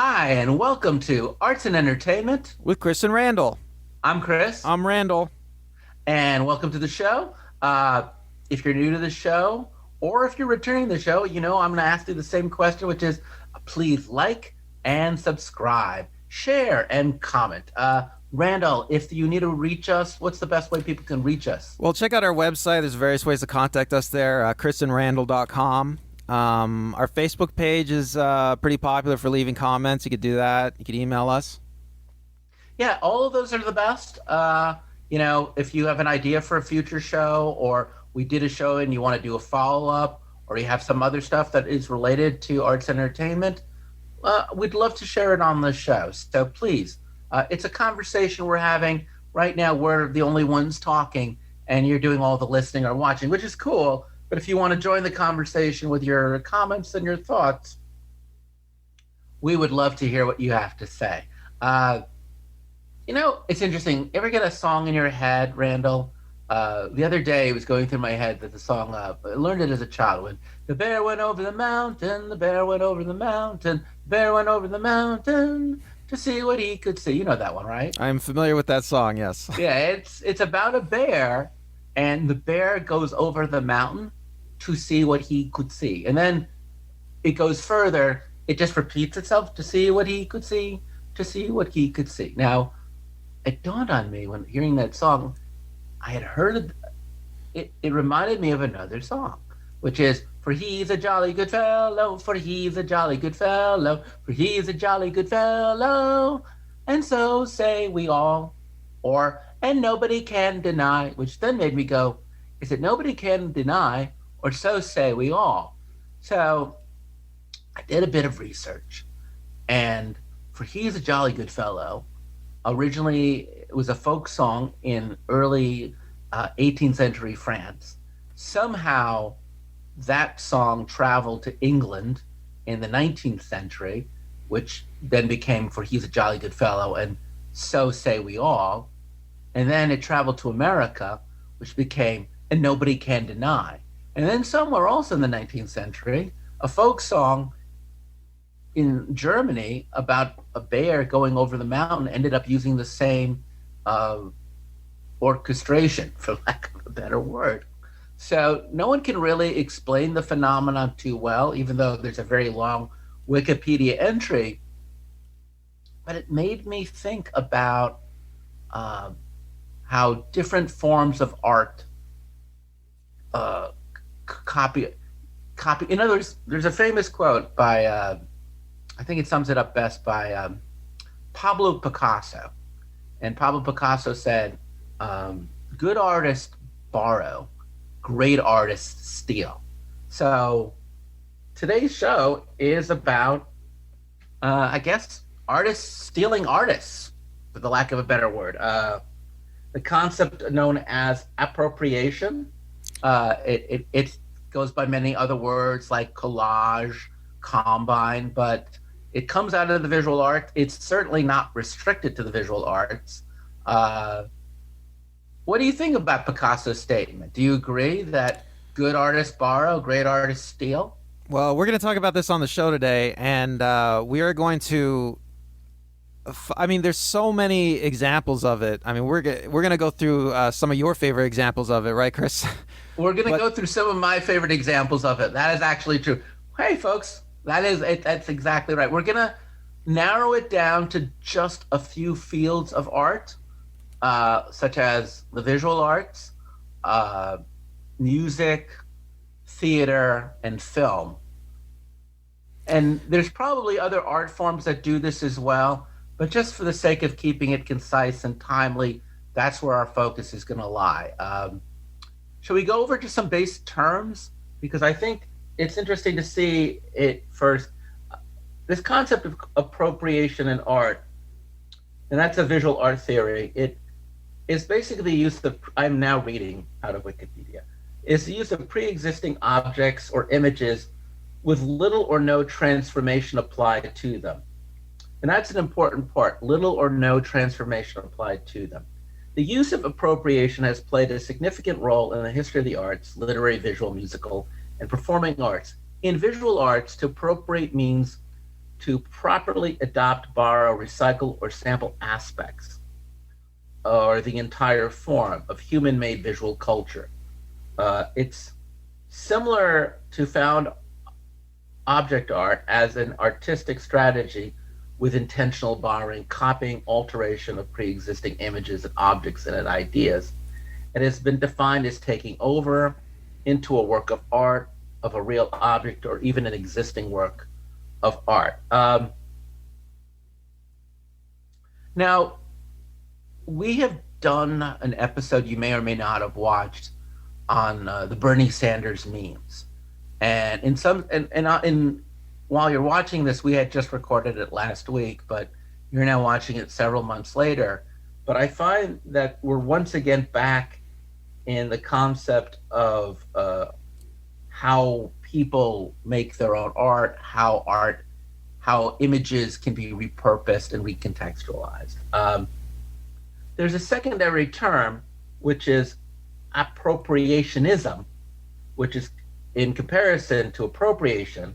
Hi, and welcome to Arts and Entertainment. With Chris and Randall. I'm Chris, I'm Randall. and welcome to the show. If you're new to the show, or if you're returning to the show, I'm going to ask you the same question, which is please like and subscribe, share, and comment. Randall, if you need to reach us, what's the best way people can reach us? Well, check out our website. There's various ways to contact us there, chrisandrandall.com. Our Facebook page is pretty popular for leaving comments. You could do that. You could email us. Yeah, all of those are the best. If you have an idea for a future show, or we did a show and you want to do a follow up, or you have some other stuff that is related to arts and entertainment, we'd love to share it on the show. So please, it's a conversation we're having right now. We're the only ones talking, and you're doing all the listening or watching, which is cool. But if you want to join the conversation with your comments and your thoughts, we would love to hear what you have to say. It's interesting. Ever get a song in your head, Randall? The other day, it was going through my head that the song, I learned it as a child. When the bear went over the mountain, the bear went over the mountain, the bear went over the mountain to see what he could see. You know that one, right? I'm familiar with that song, yes. Yeah, it's about a bear, and the bear goes over the mountain to see what he could see. And then it goes further. It just repeats itself to see what he could see, to see what he could see. Now, it dawned on me when hearing that song, I had heard it. It reminded me of another song, which is, for he's a jolly good fellow, for he's a jolly good fellow, for he's a jolly good fellow, and so say we all. Or, and nobody can deny, which then made me go, is it nobody can deny, or so say we all? So I did a bit of research, and for he's a jolly good fellow, originally it was a folk song in early 18th century France. Somehow that song traveled to England in the 19th century, which then became for he's a jolly good fellow and so say we all. And then it traveled to America, which became and nobody can deny. And then somewhere also in the 19th century, a folk song in Germany about a bear going over the mountain ended up using the same orchestration, for lack of a better word. So no one can really explain the phenomenon too well, even though there's a very long Wikipedia entry. But it made me think about how different forms of art copy. In other words, there's a famous quote by I think it sums it up best by Pablo Picasso. And Pablo Picasso said, good artists borrow, great artists steal. So today's show is about, I guess, artists stealing artists, for the lack of a better word. The concept known as appropriation, it goes by many other words like collage, combine, but it comes out of the visual art. It's certainly not restricted to the visual arts. What do you think about Picasso's statement? Do you agree that good artists borrow, great artists steal? Well, we're going to talk about this on the show today, and we are going to. I mean, there's so many examples of it. I mean, we're going to go through some of your favorite examples of it, right, Chris? We're going to go through some of my favorite examples of it. That is actually true. Hey, folks, that's exactly right. We're going to narrow it down to just a few fields of art, such as the visual arts, music, theater, and film. And there's probably other art forms that do this as well, but just for the sake of keeping it concise and timely, that's where our focus is going to lie. Shall we go over to some basic terms? Because I think it's interesting to see it first. This concept of appropriation in art, and that's a visual art theory, it is basically the use of, I'm now reading out of Wikipedia, is the use of pre-existing objects or images with little or no transformation applied to them. And that's an important part, little or no transformation applied to them. The use of appropriation has played a significant role in the history of the arts, literary, visual, musical, and performing arts. In visual arts, to appropriate means to properly adopt, borrow, recycle, or sample aspects or the entire form of human made visual culture. It's similar to found object art as an artistic strategy with intentional borrowing, copying, alteration of pre existing images and objects and ideas. It has been defined as taking over into a work of art, of a real object, or even an existing work of art. Now, we have done an episode you may or may not have watched on the Bernie Sanders memes, and while you're watching this, we had just recorded it last week, but you're now watching it several months later. But I find that we're once again back in the concept of how people make their own art, how images can be repurposed and recontextualized. There's a secondary term, which is appropriationism, which is in comparison to appropriation.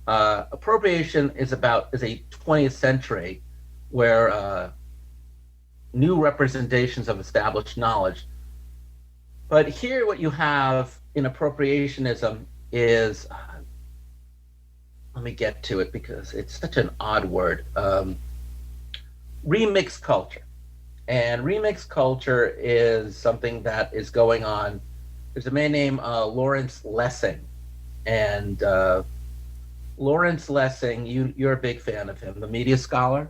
Appropriation is a 20th century where new representations of established knowledge. But here, what you have in appropriationism is, let me get to it because it's such an odd word, remix culture. And remix culture is something that is going on. There's a man named Lawrence Lessig. And Lawrence Lessig, you're a big fan of him, the media scholar.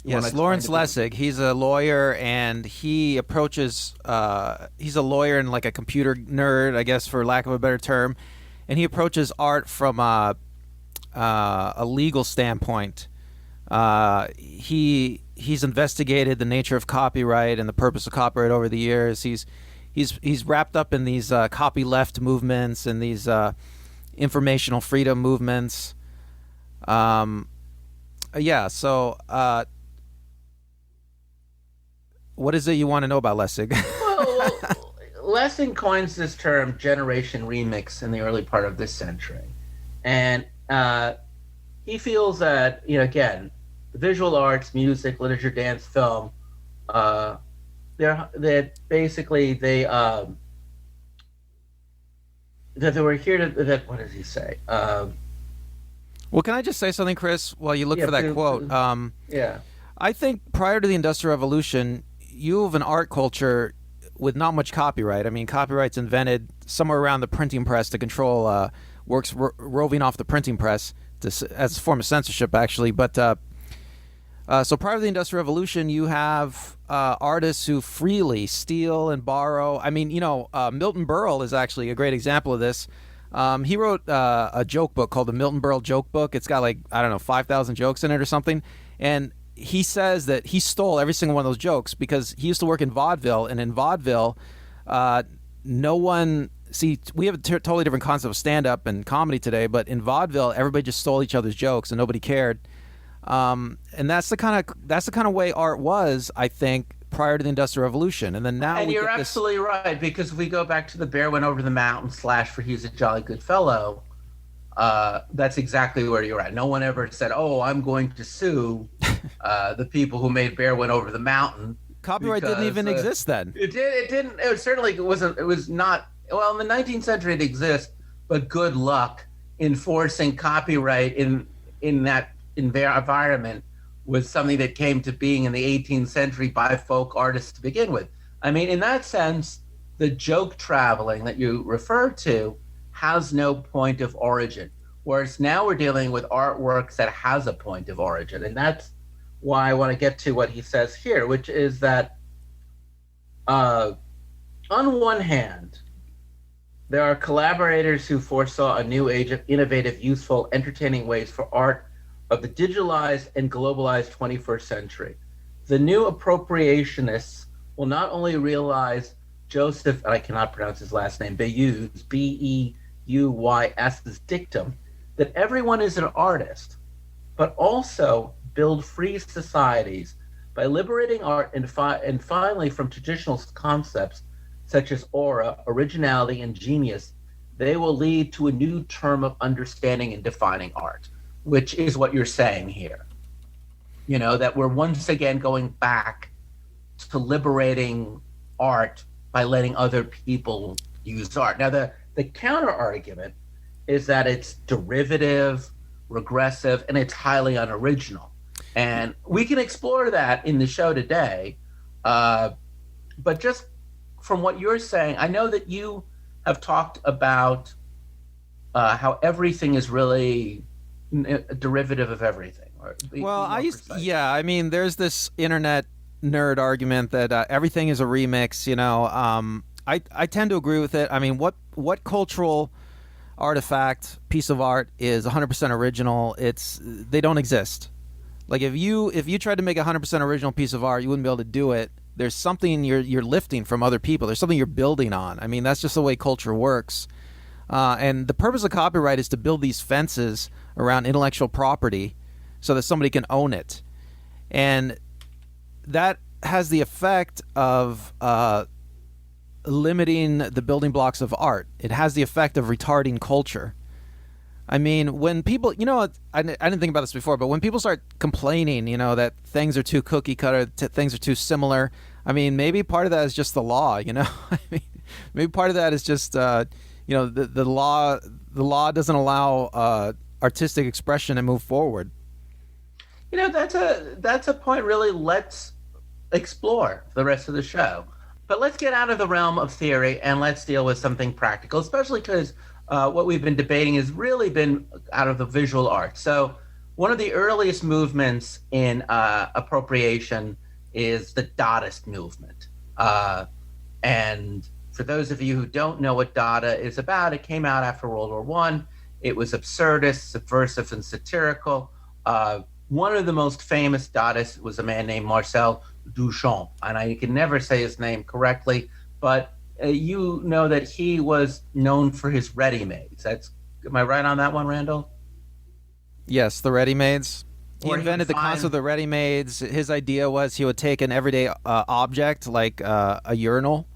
Yes, Lawrence Lessig. He's a lawyer, and he approaches. He's a lawyer and like a computer nerd, I guess, for lack of a better term. And he approaches art from a legal standpoint. He's investigated the nature of copyright and the purpose of copyright over the years. He's wrapped up in these copyleft movements and these informational freedom movements. So what is it you want to know about Lessig? Well, Lessig coins this term generation remix in the early part of this century. And he feels that, again, visual arts, music, literature, dance, film, that basically they were here to, what does he say? Well, can I just say something, Chris, while you look for that quote? Yeah. I think prior to the Industrial Revolution, you have an art culture with not much copyright. I mean, copyright's invented somewhere around the printing press to control works roving off the printing press as a form of censorship, actually. But so prior to the Industrial Revolution, you have artists who freely steal and borrow. I mean, Milton Berle is actually a great example of this. He wrote a joke book called the Milton Berle Joke Book. It's got 5,000 jokes in it or something. And he says that he stole every single one of those jokes because he used to work in vaudeville. And in vaudeville, no one... See, we have a totally different concept of stand-up and comedy today, but in vaudeville, everybody just stole each other's jokes and nobody cared. And that's the kind of way art was, I think, prior to the Industrial Revolution. And then now, and you're absolutely right, because if we go back to the bear went over the mountain / for he's a jolly good fellow, that's exactly where you're at. No one ever said, "Oh, I'm going to sue the people who made Bear Went Over the Mountain." Copyright didn't even exist then. It didn't. It certainly wasn't. It was not. Well, in the 19th century, it exists, but good luck enforcing copyright in that environment was something that came to being in the 18th century by folk artists to begin with. I mean, in that sense, the joke traveling that you refer to has no point of origin, whereas now we're dealing with artworks that has a point of origin. And that's why I want to get to what he says here, which is that on one hand, there are collaborators who foresaw a new age of innovative, useful, entertaining ways for art of the digitalized and globalized 21st century. The new appropriationists will not only realize Joseph, and I cannot pronounce his last name, Beuy's, Beuy's dictum, that everyone is an artist, but also build free societies by liberating art and finally from traditional concepts such as aura, originality, and genius. They will lead to a new term of understanding and defining art. which is what you're saying here. That we're once again going back to liberating art by letting other people use art. Now, the counter argument is that it's derivative, regressive, and it's highly unoriginal. And we can explore that in the show today. But just from what you're saying, I know that you have talked about how everything is really a derivative of everything. Well, I mean, there's this internet nerd argument that everything is a remix. I tend to agree with it. I mean, what cultural artifact, piece of art is 100% original? They don't exist. Like if you tried to make a 100% original piece of art, you wouldn't be able to do it. There's something you're lifting from other people. There's something you're building on. I mean, that's just the way culture works. And the purpose of copyright is to build these fences around intellectual property so that somebody can own it. And that has the effect of limiting the building blocks of art. It has the effect of retarding culture. I mean, when people, I didn't think about this before, but when people start complaining, that things are too cookie cutter, things are too similar, I mean, maybe part of that is just the law, I mean, maybe part of that is just, the law doesn't allow artistic expression to move forward. That's a point really let's explore the rest of the show. But let's get out of the realm of theory and let's deal with something practical, especially because what we've been debating has really been out of the visual arts. So one of the earliest movements in appropriation is the Dadaist movement. And for those of you who don't know what Dada is about, it came out after World War I. It was absurdist, subversive, and satirical. One of the most famous Dadaists was a man named Marcel Duchamp, and I can never say his name correctly, but you know that he was known for his ready-mades. Am I right on that one, Randall? Yes, the ready-mades. He invented the concept of the ready-mades. His idea was he would take an everyday object like a urinal,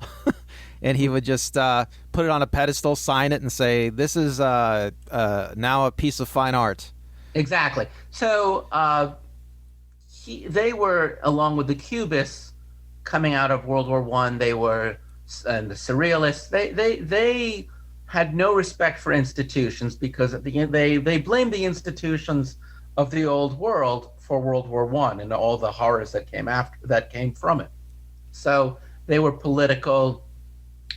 and he would just put it on a pedestal, sign it, and say, "This is now a piece of fine art." Exactly. So they were, along with the Cubists, coming out of World War I. They were, and the Surrealists. They had no respect for institutions because at the end they blamed the institutions of the old world for World War I and all the horrors that came from it. So they were political,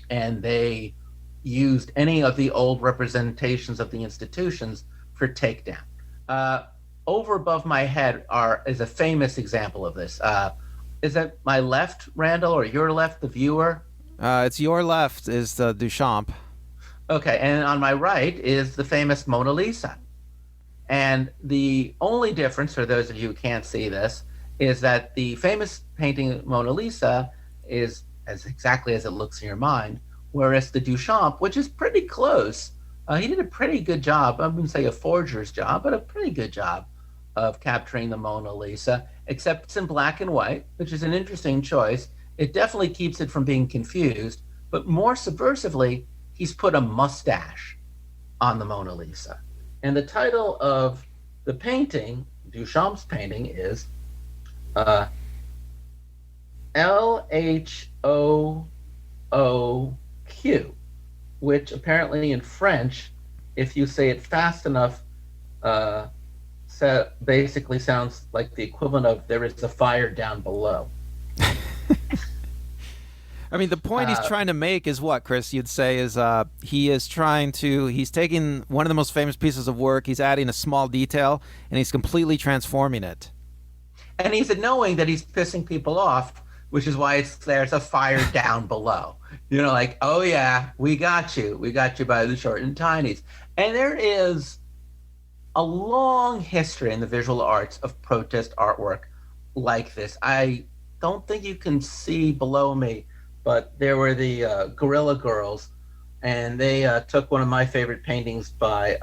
and they used any of the old representations of the institutions for takedown. Over above my head is a famous example of this. Is that my left, Randall, or your left, the viewer? It's your left is the Duchamp. Okay, and on my right is the famous Mona Lisa. And the only difference, for those of you who can't see this, is that the famous painting Mona Lisa is as exactly as it looks in your mind, whereas the Duchamp, which is pretty close, he did a pretty good job. I wouldn't say a forger's job, but a pretty good job of capturing the Mona Lisa, except it's in black and white, which is an interesting choice. It definitely keeps it from being confused, but more subversively, he's put a mustache on the Mona Lisa. And the title of the painting, Duchamp's painting, is LHOOQ, which apparently in French, if you say it fast enough, basically sounds like the equivalent of "there is a fire down below." I mean, the point he's trying to make is what, Chris, you'd say is he's taking one of the most famous pieces of work, he's adding a small detail, and he's completely transforming it. And he's knowing that he's pissing people off, which is why there's a fire down below. Like, oh yeah, we got you by the short and tinies. And there is a long history in the visual arts of protest artwork like this. I don't think you can see below me, but there were the Guerrilla Girls, and they took one of my favorite paintings by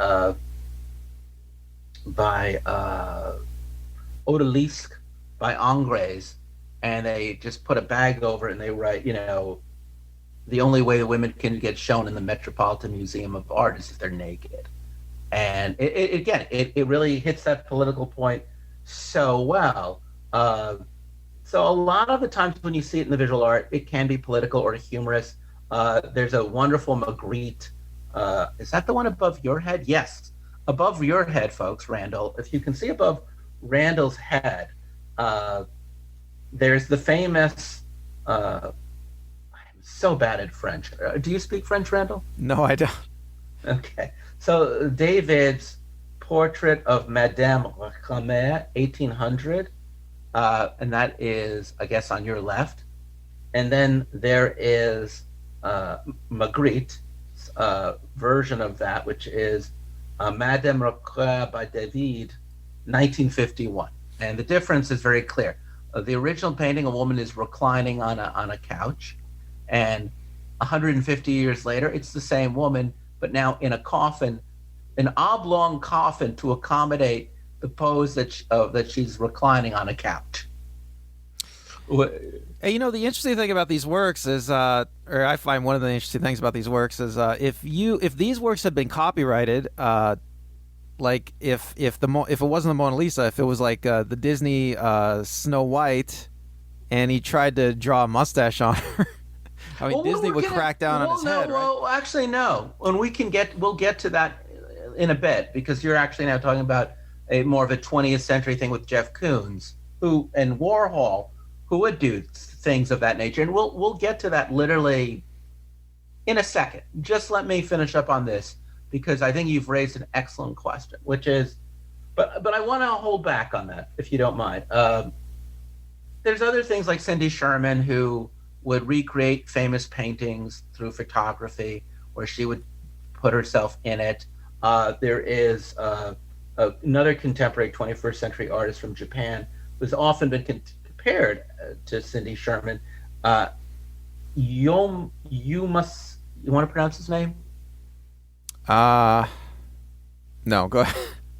Odalisque, by Ingres, and they just put a bag over it, and they write, the only way the women can get shown in the Metropolitan Museum of Art is if they're naked. And it really hits that political point so well. So a lot of the times when you see it in the visual art, it can be political or humorous. There's a wonderful Magritte. Is that the one above your head? Yes, above your head, folks, Randall. If you can see above Randall's head, there's the famous. I'm so bad at French. Do you speak French, Randall? No, I don't. Okay. So David's portrait of Madame Recamier, 1800, and that is, I guess, on your left. And then there is Magritte's version of that, which is Madame Recamier by David, 1951. And the difference is very clear. The original painting, a woman is reclining on a couch, and 150 years later, it's the same woman, but now in a coffin, an oblong coffin to accommodate the pose that she's reclining on a couch. Hey, you know, the interesting thing about these works is, or I find one of the interesting things about these works is, if these works had been copyrighted, like if it wasn't the Mona Lisa, if it was like the Disney Snow White, and he tried to draw a mustache on her. I mean, Disney would crack down on his head, right? Well, actually, no. When we'll get to that in a bit, because you're actually now talking about more of a 20th century thing with Jeff Koons, and Warhol, who would do things of that nature, and we'll get to that literally in a second. Just let me finish up on this, because I think you've raised an excellent question, which is, but I want to hold back on that, if you don't mind. There's other things like Cindy Sherman, who would recreate famous paintings through photography, where she would put herself in it. There is another contemporary 21st century artist from Japan who's often been compared to Cindy Sherman. You want to pronounce his name? No, go ahead.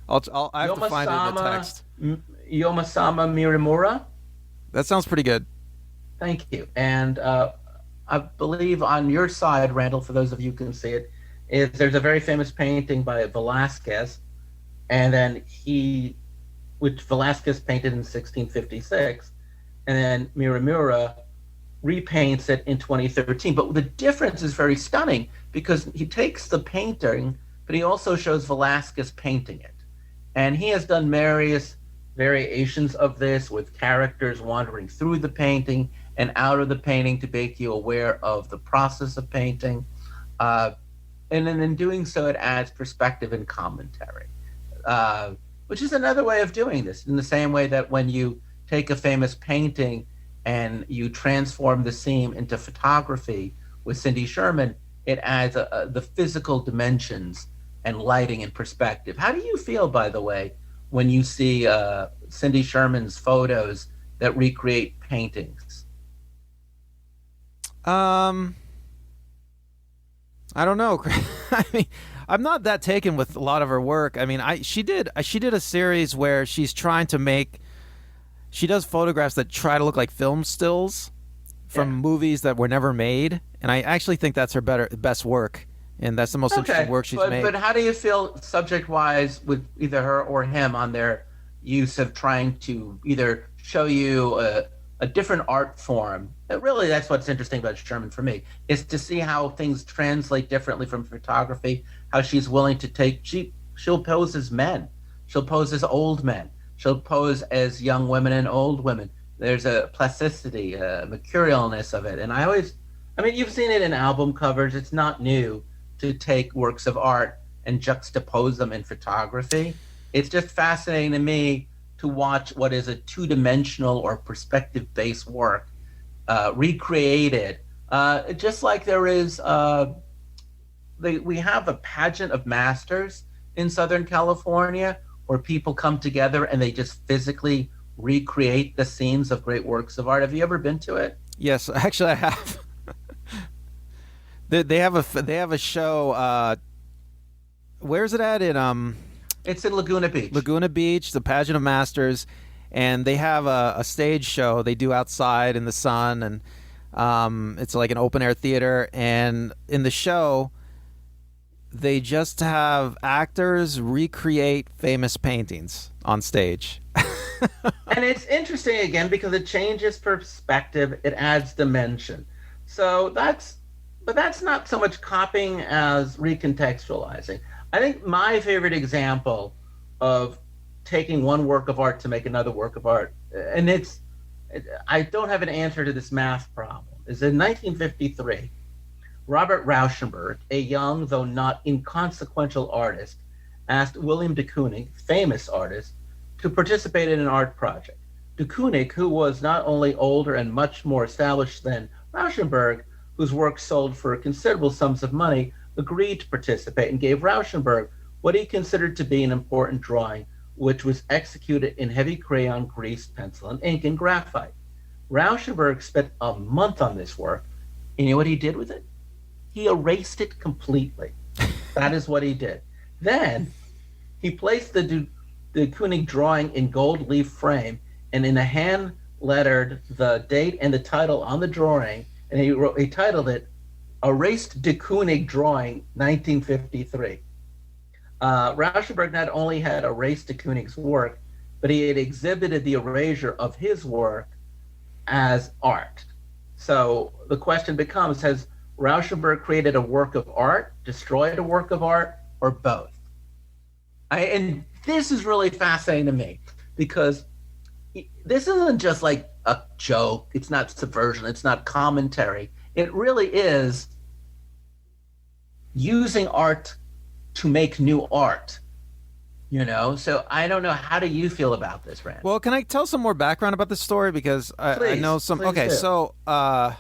I have to find it in the text. Yomasama Miramura. That sounds pretty good. Thank you. And I believe on your side, Randall, for those of you who can see it, there's a very famous painting by Velázquez, and then which Velázquez painted in 1656, and then Miramura repaints it in 2013. But the difference is very stunning, because he takes the painting, but he also shows Velázquez painting it. And he has done various variations of this with characters wandering through the painting and out of the painting to make you aware of the process of painting. And then in doing so, it adds perspective and commentary, which is another way of doing this, in the same way that when you take a famous painting and you transform the scene into photography with Cindy Sherman, it adds the physical dimensions and lighting and perspective. How do you feel, by the way, when you see Cindy Sherman's photos that recreate paintings? I don't know. I mean, I'm not that taken with a lot of her work. I mean, she did a series where she does photographs that try to look like film stills from movies that were never made, and I actually think that's her best work, and that's the most interesting work she's made. But how do you feel subject-wise with either her or him on their use of trying to either show you a different art form? Really, that's what's interesting about Sherman for me, is to see how things translate differently from photography, how she's willing to she'll pose as men, she'll pose as old men, she'll pose as young women and old women. There's a plasticity, a mercurialness of it. And I mean, you've seen it in album covers. It's not new to take works of art and juxtapose them in photography. It's just fascinating to me to watch what is a two-dimensional or perspective-based work recreated, just like there is. We have a pageant of masters in Southern California where people come together and they just physically recreate the scenes of great works of art. Have you ever been to it? Yes, actually, I have. They have a show. Where's it at? It's in Laguna Beach. Laguna Beach, the Pageant of Masters, and they have a stage show they do outside in the sun, and it's like an open air theater. And in the show, they just have actors recreate famous paintings on stage. And it's interesting again because it changes perspective, it adds dimension. So but that's not so much copying as recontextualizing. I think my favorite example of taking one work of art to make another work of art, and I don't have an answer to this math problem, is in 1953, Robert Rauschenberg, a young though not inconsequential artist, asked William de Kooning, famous artist, to participate in an art project. De Kooning, who was not only older and much more established than Rauschenberg, whose work sold for considerable sums of money, agreed to participate and gave Rauschenberg what he considered to be an important drawing, which was executed in heavy crayon, grease, pencil, and ink, and graphite. Rauschenberg spent a month on this work, and you know what he did with it? He erased it completely. That is what he did. Then he placed the Kooning drawing in gold leaf frame, and in a hand lettered the date and the title on the drawing, and he titled it "Erased de Kooning Drawing 1953." Rauschenberg not only had erased de Kooning's work, but he had exhibited the erasure of his work as art. So the question becomes, has Rauschenberg created a work of art, destroyed a work of art, or both? And this is really fascinating to me because this isn't just like a joke. It's not subversion. It's not commentary. It really is using art to make new art. So I don't know. How do you feel about this, Rand? Well, can I tell some more background about this story? Because I know some. Okay, do. So I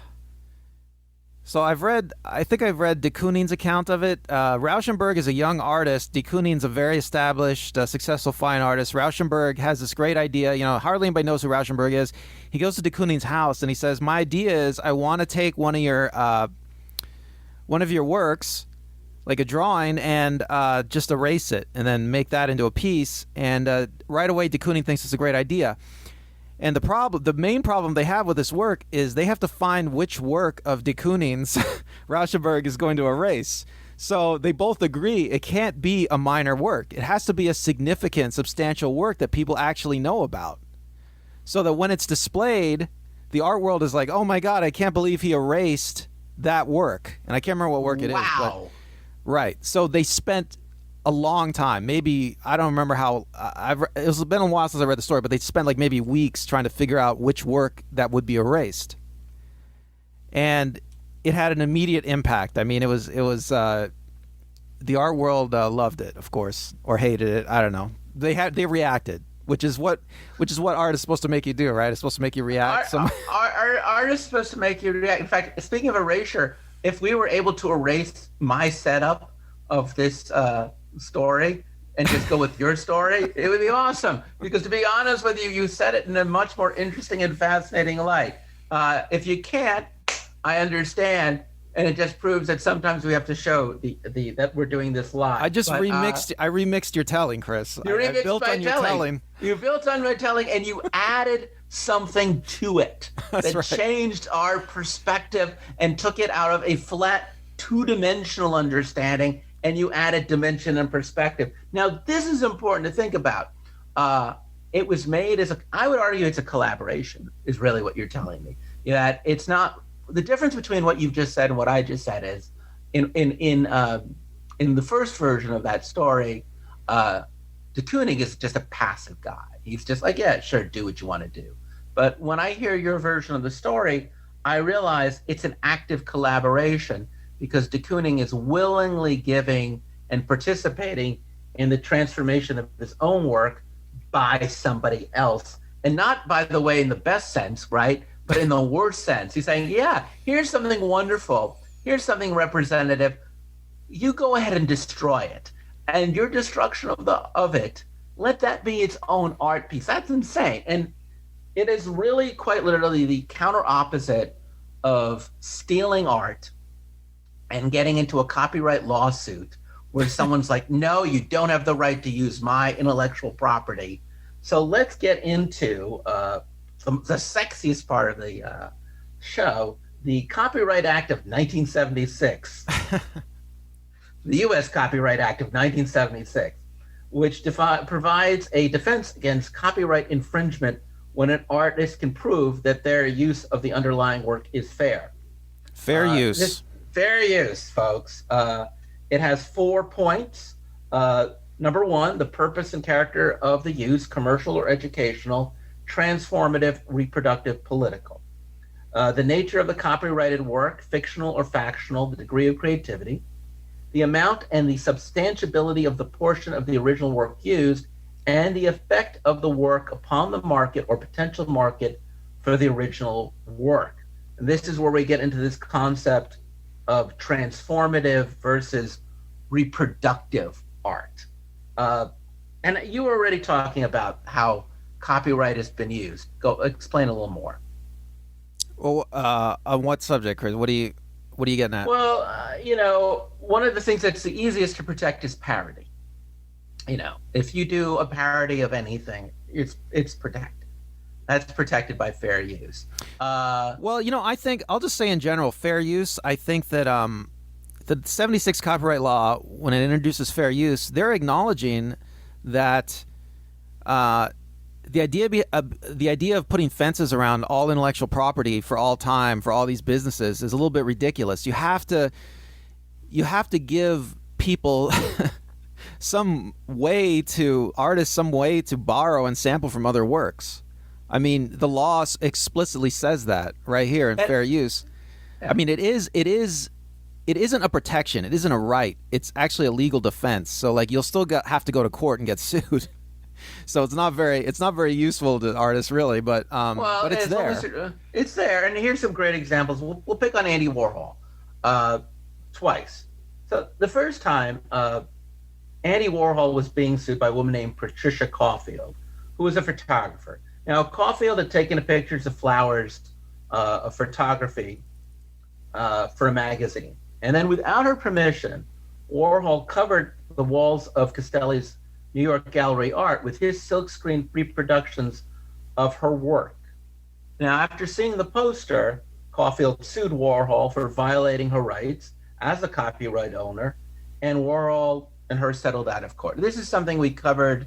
think I've read de Kooning's account of it. Rauschenberg is a young artist. De Kooning's a very established, successful fine artist. Rauschenberg has this great idea. Hardly anybody knows who Rauschenberg is. He goes to de Kooning's house and he says, "My idea is I want to take one of your works, like a drawing, and just erase it and then make that into a piece." And right away, de Kooning thinks it's a great idea. And the main problem they have with this work is they have to find which work of de Kooning's Rauschenberg is going to erase. So they both agree it can't be a minor work. It has to be a significant, substantial work that people actually know about. So that when it's displayed, the art world is like, "Oh my God, I can't believe he erased that work." And I can't remember what work it is. Wow. Right. So they spent a long time. Maybe, I don't remember how, it's been a while since I read the story, but they spent like maybe weeks trying to figure out which work that would be erased. And it had an immediate impact. I mean, it was the art world loved it, of course, or hated it. I don't know. They reacted, which is what art is supposed to make you do, right? It's supposed to make you react. Art is supposed to make you react. In fact, speaking of erasure, if we were able to erase my setup of this story and just go with your story, it would be awesome. Because to be honest with you, you said it in a much more interesting and fascinating light. If you can't, I understand, and it just proves that sometimes we have to show that we're doing this live. I remixed your telling, Chris. I built on your telling. You built on my telling, and you added something to it that changed our perspective and took it out of a flat, two-dimensional understanding, and you added dimension and perspective. Now, this is important to think about. It was made I would argue it's a collaboration, is really what you're telling me. That it's not, the difference between what you've just said and what I just said is, in the first version of that story, de Kooning is just a passive guy. He's just like, yeah, sure, do what you want to do. But when I hear your version of the story, I realize it's an active collaboration because de Kooning is willingly giving and participating in the transformation of his own work by somebody else. And not, by the way, in the best sense, right? But in the worst sense. He's saying, yeah, here's something wonderful. Here's something representative. You go ahead and destroy it. And your destruction of it, let that be its own art piece. That's insane. And it is really quite literally the counter opposite of stealing art and getting into a copyright lawsuit where someone's like, no, you don't have the right to use my intellectual property. So let's get into the sexiest part of the show, the Copyright Act of 1976. the U.S. Copyright Act of 1976, which provides a defense against copyright infringement when an artist can prove that their use of the underlying work is fair. Fair use. Fair use, folks. It has 4 points. Number 1, the purpose and character of the use, commercial or educational, transformative, reproductive, political. The nature of the copyrighted work, fictional or factional, the degree of creativity, the amount and the substantiability of the portion of the original work used, and the effect of the work upon the market or potential market for the original work. And this is where we get into this concept of transformative versus reproductive art. And you were already talking about how copyright has been used. Go explain a little more. Well, on what subject, Chris? What are you getting at? Well, one of the things that's the easiest to protect is parody. If you do a parody of anything, it's protected. That's protected by fair use. Well, I think I'll just say in general, fair use. I think that the 76 copyright law, when it introduces fair use, they're acknowledging that the idea of putting fences around all intellectual property for all time for all these businesses is a little bit ridiculous. You have to give people artists some way to borrow and sample from other works. I mean, the law explicitly says that right here in fair use. Yeah. I mean, it isn't a protection. It isn't a right. It's actually a legal defense. So like you'll still have to go to court and get sued. So it's not very useful to artists really, but it's there. It's there, and here's some great examples. We'll pick on Andy Warhol twice. So the first time, Andy Warhol was being sued by a woman named Patricia Caulfield, who was a photographer. Now, Caulfield had taken pictures of flowers of photography for a magazine. And then without her permission, Warhol covered the walls of Castelli's New York Gallery Art with his silkscreen reproductions of her work. Now, after seeing the poster, Caulfield sued Warhol for violating her rights as a copyright owner, and Warhol and her settled out of court. This is something we covered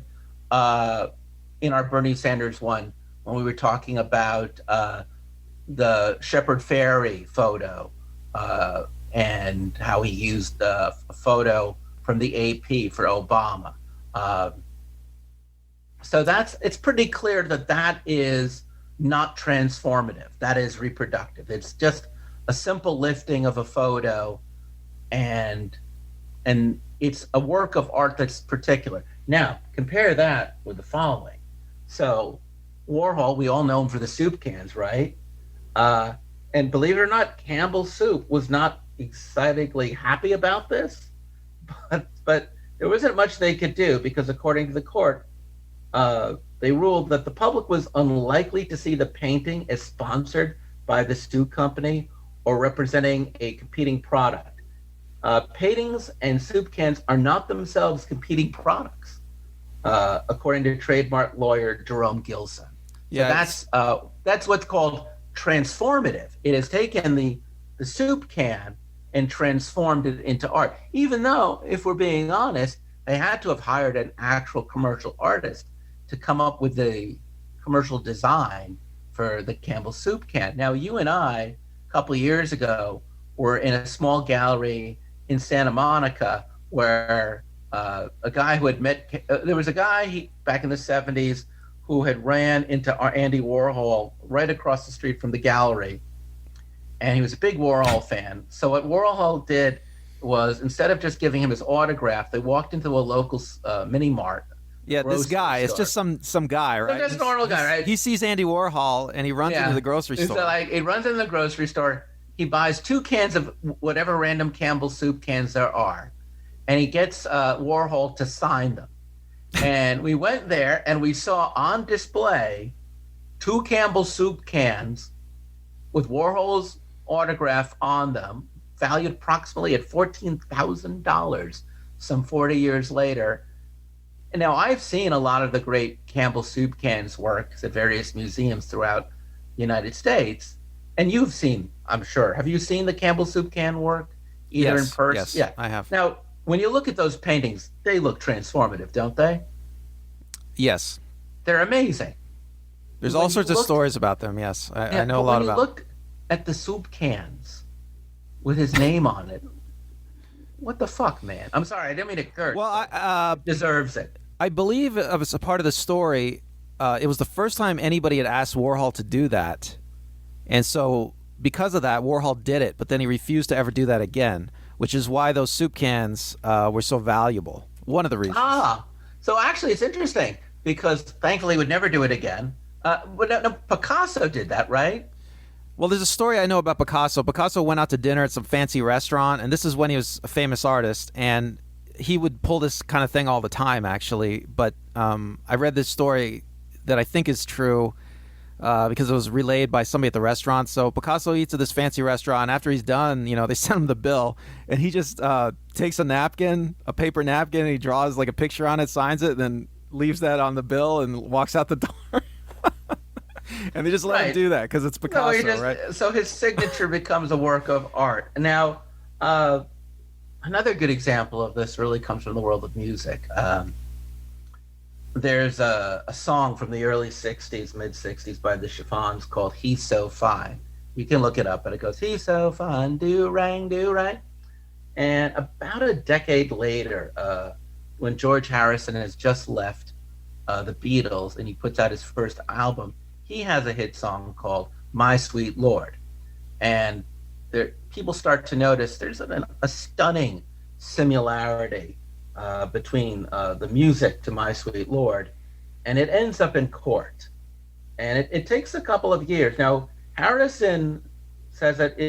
in our Bernie Sanders one when we were talking about the Shepard Fairey photo and how he used a photo from the AP for Obama. So it's pretty clear that is not transformative. That is reproductive. It's just a simple lifting of a photo, and it's a work of art that's particular. Now, compare that with the following. So, Warhol, we all know him for the soup cans, right? And believe it or not, Campbell's Soup was not excitedly happy about this, but there wasn't much they could do because, according to the court, they ruled that the public was unlikely to see the painting as sponsored by the soup company or representing a competing product. Paintings and soup cans are not themselves competing products, according to trademark lawyer Jerome Gilson. Yeah, so that's what's called transformative. It has taken the soup can and transformed it into art, even though, if we're being honest, they had to have hired an actual commercial artist to come up with the commercial design for the Campbell soup can. Now, you and I, a couple of years ago, were in a small gallery in Santa Monica where a guy who had met, there was a guy back in the 70s who had ran into Andy Warhol right across the street from the gallery. And he was a big Warhol fan. So what Warhol did was, instead of just giving him his autograph, they walked into a local mini mart. Yeah, this guy, it's just some guy, right? Just a normal guy, right? He sees Andy Warhol and he runs into the grocery store. So he runs into the grocery store. He buys 2 cans of whatever random Campbell soup cans there are, and he gets Warhol to sign them. And we went there and we saw on display 2 Campbell soup cans with Warhol's autograph on them, valued approximately at $14,000 some 40 years later. And now, I've seen a lot of the great Campbell soup cans works at various museums throughout the United States. And you've seen, I'm sure, have you seen the Campbell soup can work? Either in person? Yes, I have. Now, when you look at those paintings, they look transformative, don't they? Yes. They're amazing. There's When all you sorts of look, stories about them. Yes, I yeah, know a but lot when you about. look at the soup cans with his name on it, what the fuck, man? I'm sorry, I didn't mean to curse, Well, but it deserves it. I believe it was a part of the story. It was the first time anybody had asked Warhol to do that, and so because of that, Warhol did it. But then he refused to ever do that again, which is why those soup cans were so valuable. One of the reasons. Ah, so actually, it's interesting because thankfully, he would never do it again. But no, Picasso did that, right? Well, there's a story I know about Picasso. Picasso went out to dinner at some fancy restaurant, and this is when he was a famous artist, and he would pull this kind of thing all the time, actually. But I read this story that I think is true because it was relayed by somebody at the restaurant. So Picasso eats at this fancy restaurant. After he's done, they send him the bill, and he just takes a napkin, a paper napkin, and he draws like a picture on it, signs it, and then leaves that on the bill and walks out the door. And they just let him do that because it's Picasso, right? So his signature becomes a work of art. Now, another good example of this really comes from the world of music. There's a song from the early 60s, mid 60s by the Chiffons called He's So Fine. You can look it up, but it goes, He's so fine, do-rang, do-rang. And about a decade later, when George Harrison has just left the Beatles and he puts out his first album, he has a hit song called My Sweet Lord. And people start to notice there's a stunning similarity between the music to My Sweet Lord, and it ends up in court. And it takes a couple of years. Now, Harrison says that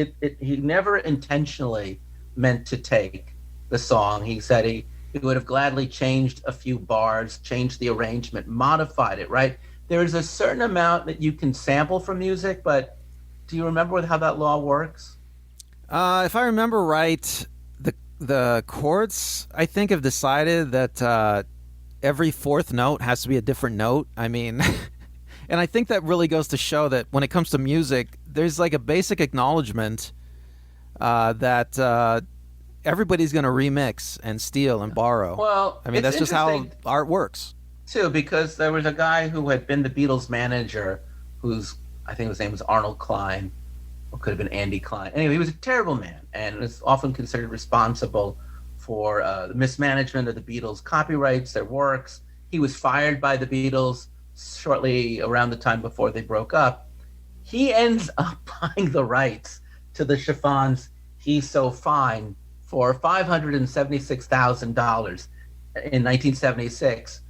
he never intentionally meant to take the song. He said he would have gladly changed a few bars, changed the arrangement, modified it, right? There's a certain amount that you can sample from music, but do you remember how that law works? If I remember right, the courts, I think, have decided that every fourth note has to be a different note. I mean, and I think that really goes to show that when it comes to music, there's like a basic acknowledgement that everybody's going to remix and steal and borrow. Well, I mean, that's just how art works. Too, because there was a guy who had been the Beatles manager, I think his name was Arnold Klein, or could have been Andy Klein. Anyway, he was a terrible man and was often considered responsible for the mismanagement of the Beatles' copyrights, their works. He was fired by the Beatles shortly around the time before they broke up. He ends up buying the rights to the Chiffons' He's So Fine for $576,000 in 1976.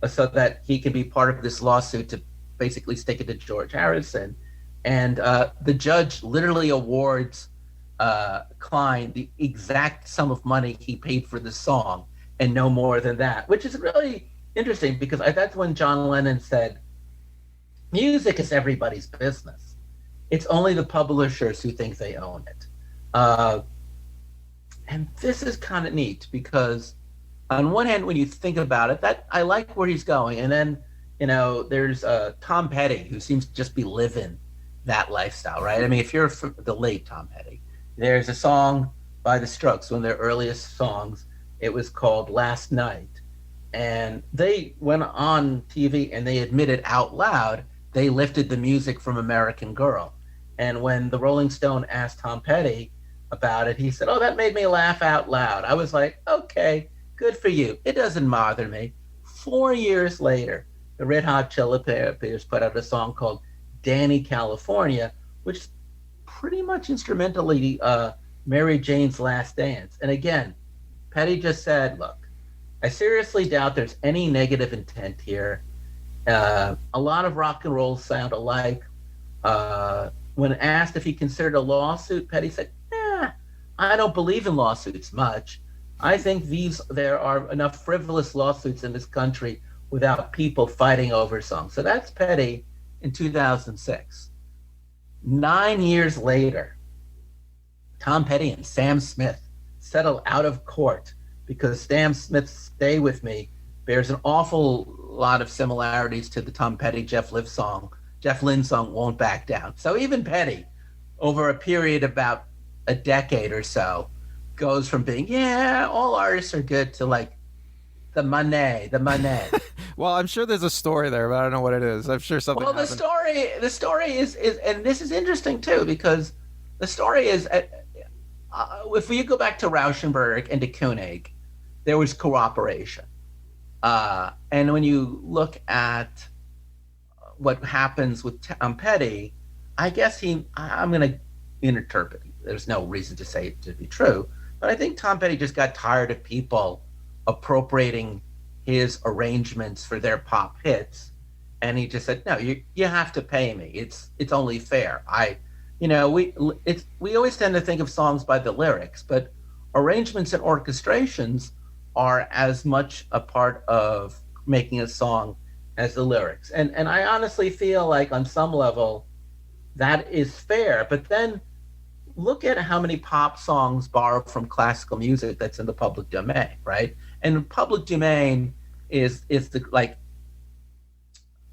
So that he can be part of this lawsuit to basically stick it to George Harrison. And the judge literally awards Klein the exact sum of money he paid for the song and no more than that, which is really interesting because that's when John Lennon said, music is everybody's business. It's only the publishers who think they own it. And this is kind of neat because on one hand, when you think about it, that I like where he's going. And then, there's Tom Petty, who seems to just be living that lifestyle, right? I mean, if you're the late Tom Petty, there's a song by the Strokes, one of their earliest songs. It was called Last Night. And they went on TV and they admitted out loud they lifted the music from American Girl. And when the Rolling Stone asked Tom Petty about it, he said, "Oh, that made me laugh out loud." I was like, okay, good for you. It doesn't bother me. 4 years later, the Red Hot Chili Peppers put out a song called Danny California, which pretty much instrumentally Mary Jane's Last Dance. And again, Petty just said, look, I seriously doubt there's any negative intent here. A lot of rock and roll sound alike. When asked if he considered a lawsuit, Petty said, I don't believe in lawsuits much. I think there are enough frivolous lawsuits in this country without people fighting over songs. So that's Petty in 2006. 9 years later, Tom Petty and Sam Smith settle out of court because Sam Smith's Stay With Me bears an awful lot of similarities to the Tom Petty Jeff Lynne song Won't Back Down. So even Petty, over a period about a decade or so, goes from being, yeah, all artists are good to like the Monet. Well, I'm sure there's a story there, but I don't know what it is. I'm sure something Well, happened. the story is, and this is interesting too because the story is, if we go back to Rauschenberg and de Koenig, there was cooperation, and when you look at what happens with Petty, I guess I'm going to interpret. There's no reason to say it to be true, but I think Tom Petty just got tired of people appropriating his arrangements for their pop hits, and he just said, "No, you have to pay me. It's only fair." We always tend to think of songs by the lyrics, but arrangements and orchestrations are as much a part of making a song as the lyrics. And I honestly feel like on some level that is fair. But then look at how many pop songs borrow from classical music that's in the public domain, right? And public domain is the like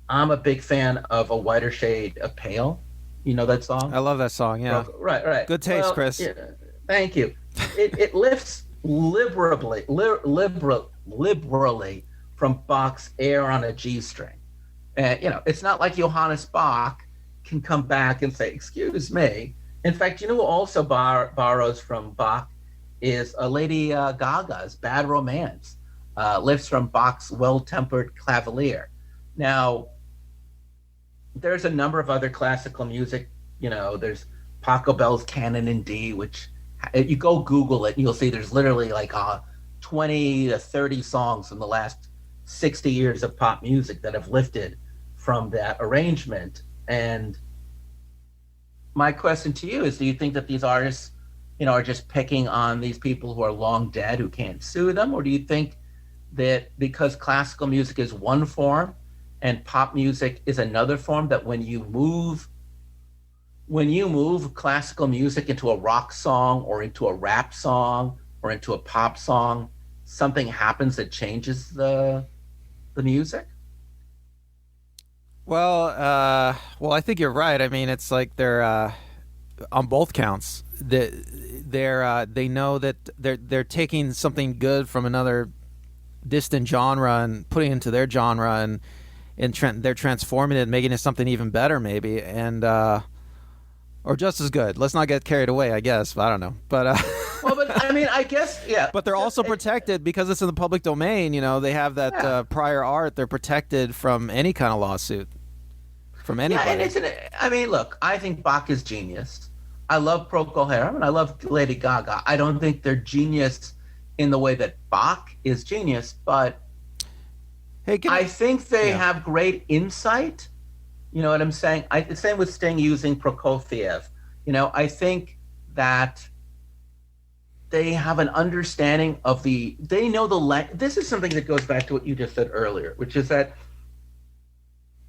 I'm a big fan of A Whiter Shade of Pale. You know that song? I love that song. Yeah. Right. Good taste, Well, Chris. yeah, thank you. It lifts liberally from Bach's air on a G string. And it's not like Johannes Bach can come back and say, "Excuse me." In fact, who also borrows from Bach is Lady Gaga's "Bad Romance," lifts from Bach's "Well-Tempered Cavalier." Now, there's a number of other classical music. There's Pachelbel's Canon in D, which you go Google it and you'll see there's literally like 20 to 30 songs from the last 60 years of pop music that have lifted from that arrangement. And my question to you is, do you think that these artists, are just picking on these people who are long dead who can't sue them? Or do you think that because classical music is one form and pop music is another form, that when you move classical music into a rock song or into a rap song or into a pop song, something happens that changes the music? Well, I think you're right. I mean, it's like they're on both counts. They know that they're taking something good from another distant genre and putting it into their genre, and they're transforming it, making it something even better, maybe, and or just as good. Let's not get carried away, I guess. I don't know, but well, but I mean, I guess, yeah. But they're also protected because it's in the public domain. They have that prior art. They're protected from any kind of lawsuit from anybody. Yeah, and look, I think Bach is genius. I love Procol Harum and I love Lady Gaga. I don't think they're genius in the way that Bach is genius, but I think they have great insight. You know what I'm saying? The same with Sting using Prokofiev. I think that they have an understanding of they know this is something that goes back to what you just said earlier, which is that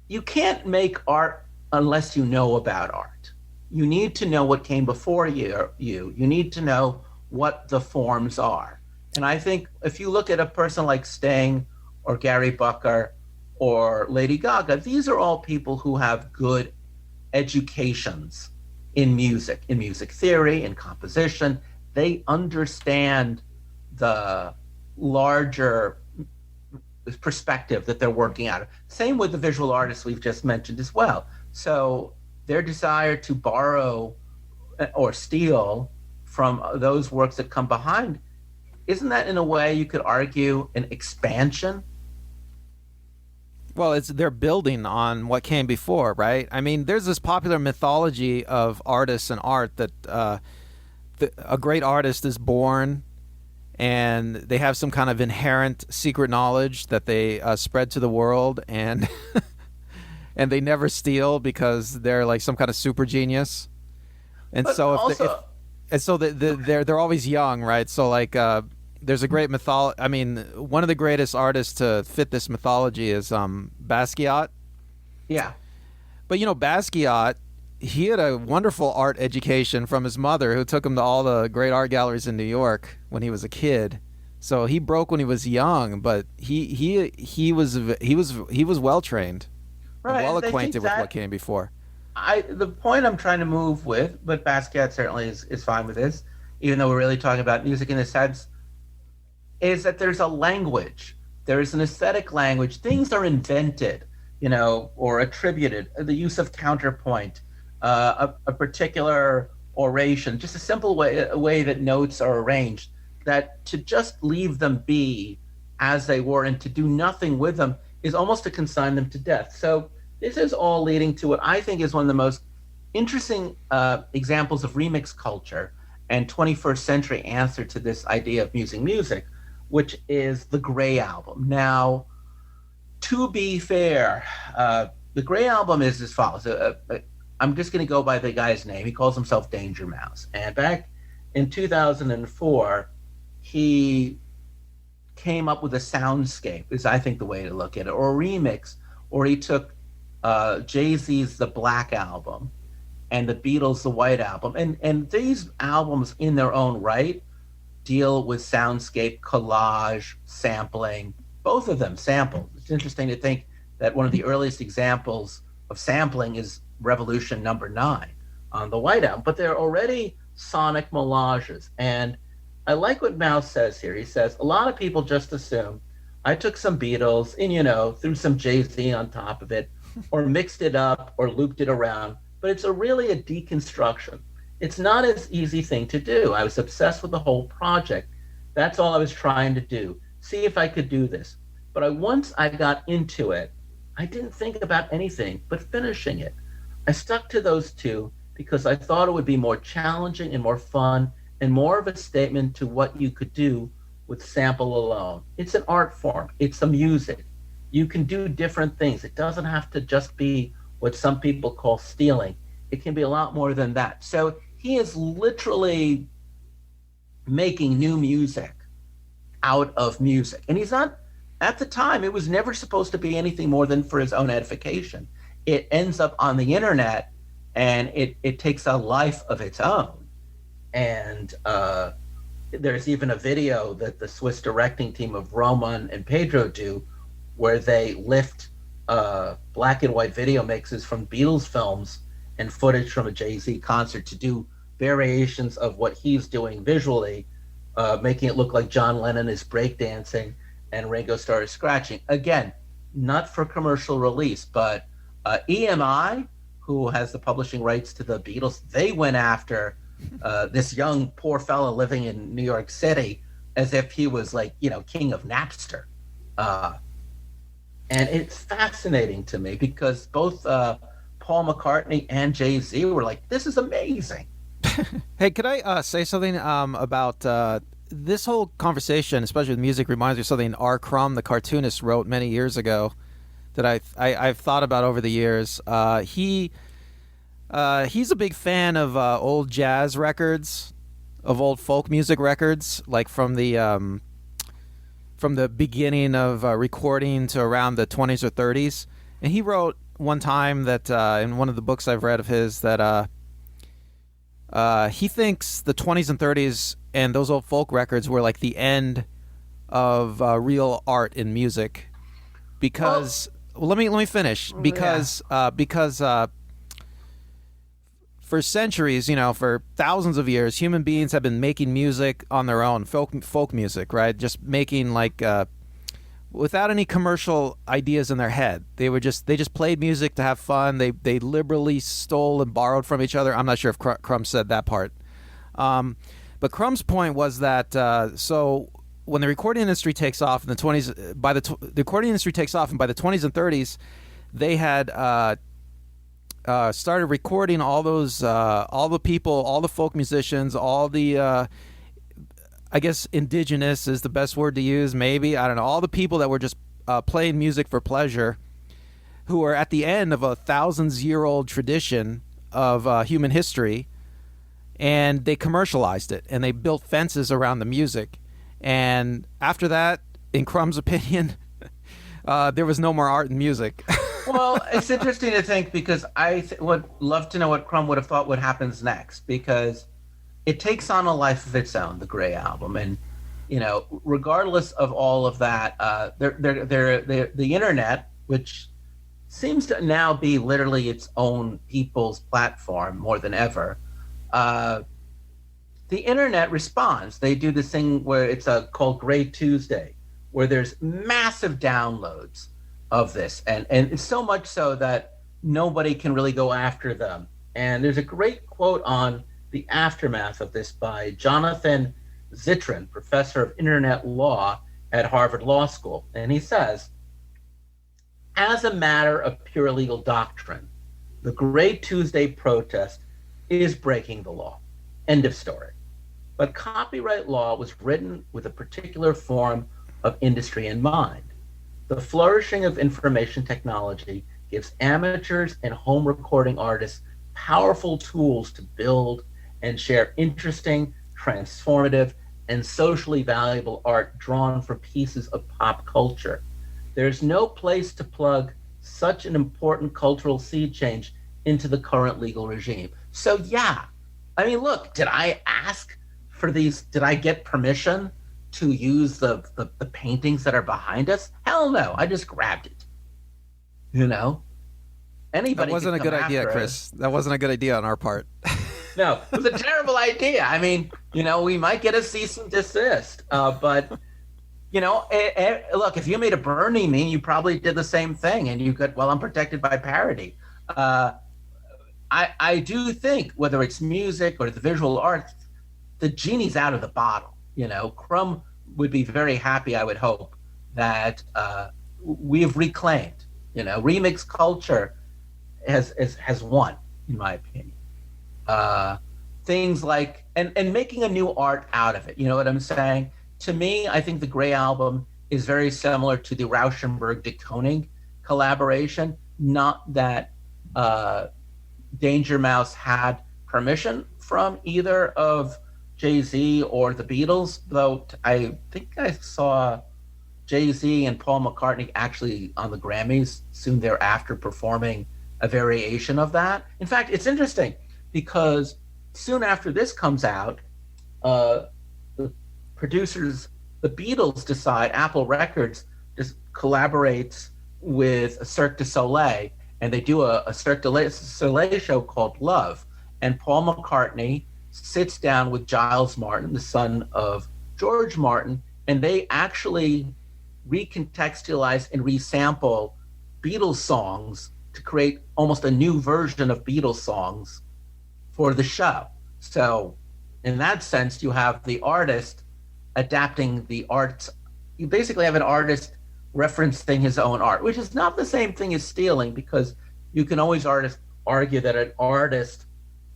you can't make art unless you know about art. You need to know what came before you. You need to know what the forms are. And I think if you look at a person like Sting or Gary Bucker or Lady Gaga, these are all people who have good educations in music theory, in composition. They understand the larger perspective that they're working out of. Same with the visual artists we've just mentioned as well. So their desire to borrow or steal from those works that come behind, isn't that in a way you could argue an expansion? Well, they're building on what came before, right? I mean, there's this popular mythology of artists and art that a great artist is born and they have some kind of inherent secret knowledge that they spread to the world, and and they never steal because they're like some kind of super genius. And but so they're always young, right? So like there's a great mythology. I mean, one of the greatest artists to fit this mythology is Basquiat. Yeah. But Basquiat, he had a wonderful art education from his mother, who took him to all the great art galleries in New York when he was a kid. So he broke when he was young, but he was well trained, right, well acquainted with what came before. The point I'm trying to move with, but Basquiat certainly is fine with this, even though we're really talking about music in a sense, is that there's a language, there is an aesthetic language. Things are invented, or attributed. The use of counterpoint, a particular oration, just a simple way that notes are arranged. That to just leave them be as they were and to do nothing with them is almost to consign them to death. So this is all leading to what I think is one of the most interesting examples of remix culture and 21st century answer to this idea of musing music, which is the Gray Album. Now, to be fair, the Gray Album is as follows. I'm just going to go by the guy's name. He calls himself Danger Mouse. And back in 2004, he came up with a soundscape, is I think the way to look at it, or a remix, or he took Jay-Z's The Black Album and the Beatles' The White Album. And these albums in their own right deal with soundscape, collage, sampling, both of them sampled. It's interesting to think that one of the earliest examples of sampling is Revolution #9 on the White Album, but they're already sonic mollages. And I like what Mouse says here. He says, a lot of people just assume I took some Beatles and, threw some Jay-Z on top of it, or mixed it up or looped it around, but it's really a deconstruction. It's not an easy thing to do. I was obsessed with the whole project. That's all I was trying to do. See if I could do this. But once I got into it, I didn't think about anything but finishing it. I stuck to those two because I thought it would be more challenging and more fun and more of a statement to what you could do with sample alone. It's an art form. It's a music. You can do different things. It doesn't have to just be what some people call stealing. It can be a lot more than that. So he is literally making new music out of music. And he's not, at the time, it was never supposed to be anything more than for his own edification. It ends up on the internet and it takes a life of its own. And there's even a video that the Swiss directing team of Roman and Pedro do where they lift black and white video mixes from Beatles films and footage from a Jay-Z concert to do variations of what he's doing visually, making it look like John Lennon is breakdancing and Ringo Starr is scratching. Again, not for commercial release, but EMI, who has the publishing rights to the Beatles, they went after this young poor fella living in New York City as if he was like, king of Napster. And it's fascinating to me because both Paul McCartney and Jay-Z were like, this is amazing. Hey, could I say something about this whole conversation, especially with music, reminds me of something R. Crumb, the cartoonist, wrote many years ago that I've thought about over the years. He's a big fan of old jazz records, of old folk music records, like from the beginning of recording to around the 20s or 30s. And he wrote one time that in one of the books I've read of his that he thinks the 20s and 30s and those old folk records were like the end of real art in music because let me finish because for centuries, for thousands of years, human beings have been making music on their own, folk music, right? Just making like without any commercial ideas in their head. They just played music to have fun. They liberally stole and borrowed from each other. I'm not sure if Crumb said that part, but Crumb's point was that so when the recording industry takes off in the 20s, the recording industry takes off, and by the 20s and 30s, they had started recording all those, all the people, all the folk musicians, all the, I guess indigenous is the best word to use, maybe. I don't know. All the people that were just playing music for pleasure, who are at the end of a thousands-year-old tradition of human history, and they commercialized it, and they built fences around the music. And after that, in Crumb's opinion, there was no more art in music. Well, it's interesting to think because I would love to know what Crumb would have thought what happens next, because it takes on a life of its own, the Gray Album. And, regardless of all of that, the internet, which seems to now be literally its own people's platform more than ever, the internet responds. They do this thing where it's called Great Tuesday, where there's massive downloads of this, and it's so much so that nobody can really go after them. And there's a great quote on the aftermath of this by Jonathan Zittrain, professor of internet law at Harvard Law School, and he says, as a matter of pure legal doctrine, the Great Tuesday protest is breaking the law. End of story. But copyright law was written with a particular form of industry in mind. The flourishing of information technology gives amateurs and home recording artists powerful tools to build and share interesting, transformative, and socially valuable art drawn from pieces of pop culture. There's no place to plug such an important cultural sea change into the current legal regime. So yeah, I mean, look, did I ask for these? Did I get permission to use the paintings that are behind us? Hell no, I just grabbed it. You know? Anybody That wasn't a good idea, Chris. That wasn't a good idea on our part. No, it was a terrible idea. I mean, we might get a cease and desist, but look, if you made a Bernie meme, you probably did the same thing, and you could. Well, I'm protected by parody. I do think whether it's music or the visual arts, the genie's out of the bottle. Crumb would be very happy. I would hope that we've reclaimed. Remix culture has won, in my opinion. Things like and making a new art out of it. You know what I'm saying? To me, I think the Gray Album is very similar to the Rauschenberg de Koning collaboration. Not that Danger Mouse had permission from either of Jay-Z or the Beatles, though I think I saw Jay-Z and Paul McCartney actually on the Grammys soon thereafter performing a variation of that. In fact, it's interesting because soon after this comes out, the producers, the Beatles decide, Apple Records just collaborates with Cirque du Soleil, and they do a Cirque du Soleil show called Love. And Paul McCartney sits down with Giles Martin, the son of George Martin, and they actually recontextualize and resample Beatles songs to create almost a new version of Beatles songs for the show. So in that sense, you have the artist adapting the arts. You basically have an artist referencing his own art, which is not the same thing as stealing, because you can always argue that an artist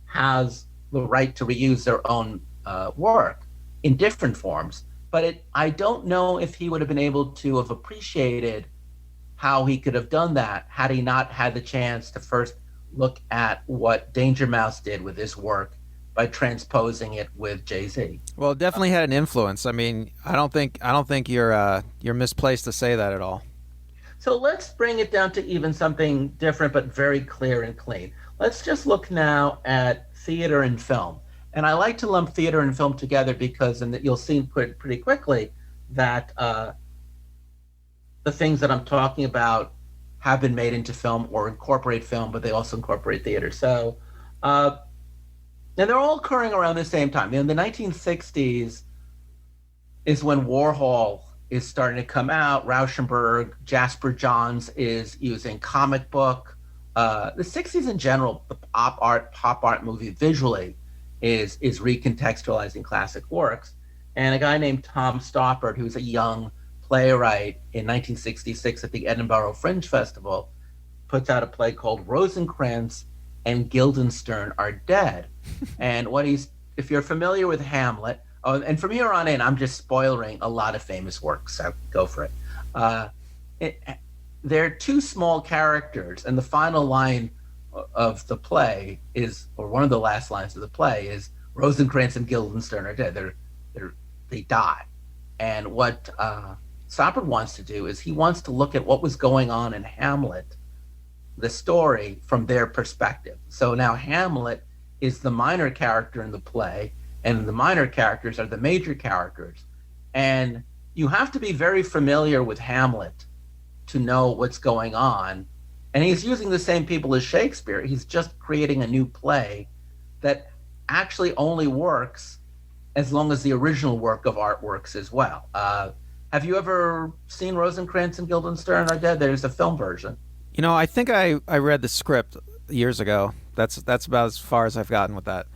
has the right to reuse their own work in different forms. But I don't know if he would have been able to have appreciated how he could have done that had he not had the chance to first look at what Danger Mouse did with his work by transposing it with Jay-Z. Well, it definitely had an influence. I mean, I don't think you're misplaced to say that at all. So let's bring it down to even something different but very clear and clean. Let's just look now at theater and film. And I like to lump theater and film together because, and you'll see pretty quickly that the things that I'm talking about have been made into film or incorporate film, but they also incorporate theater. So, and they're all occurring around the same time. In the 1960s is when Warhol is starting to come out. Rauschenberg, Jasper Johns is using comic book. The 60s in general, the pop art movie visually is recontextualizing classic works. And a guy named Tom Stoppard, who's a young playwright in 1966 at the Edinburgh Fringe Festival, puts out a play called Rosencrantz and Guildenstern Are Dead. And if you're familiar with Hamlet, and from here on in, I'm just spoiling a lot of famous works, so go for it. There are two small characters, and the final line of the play is, or one of the last lines of the play is, Rosencrantz and Guildenstern are dead. They die. And what Stoppard wants to do is he wants to look at what was going on in Hamlet, the story, from their perspective. So now Hamlet is the minor character in the play, and the minor characters are the major characters. And you have to be very familiar with Hamlet to know what's going on. And he's using the same people as Shakespeare. He's just creating a new play that actually only works as long as the original work of art works as well. Have you ever seen Rosencrantz and Guildenstern Are Dead? There's a film version. I think I read the script years ago. That's about as far as I've gotten with that.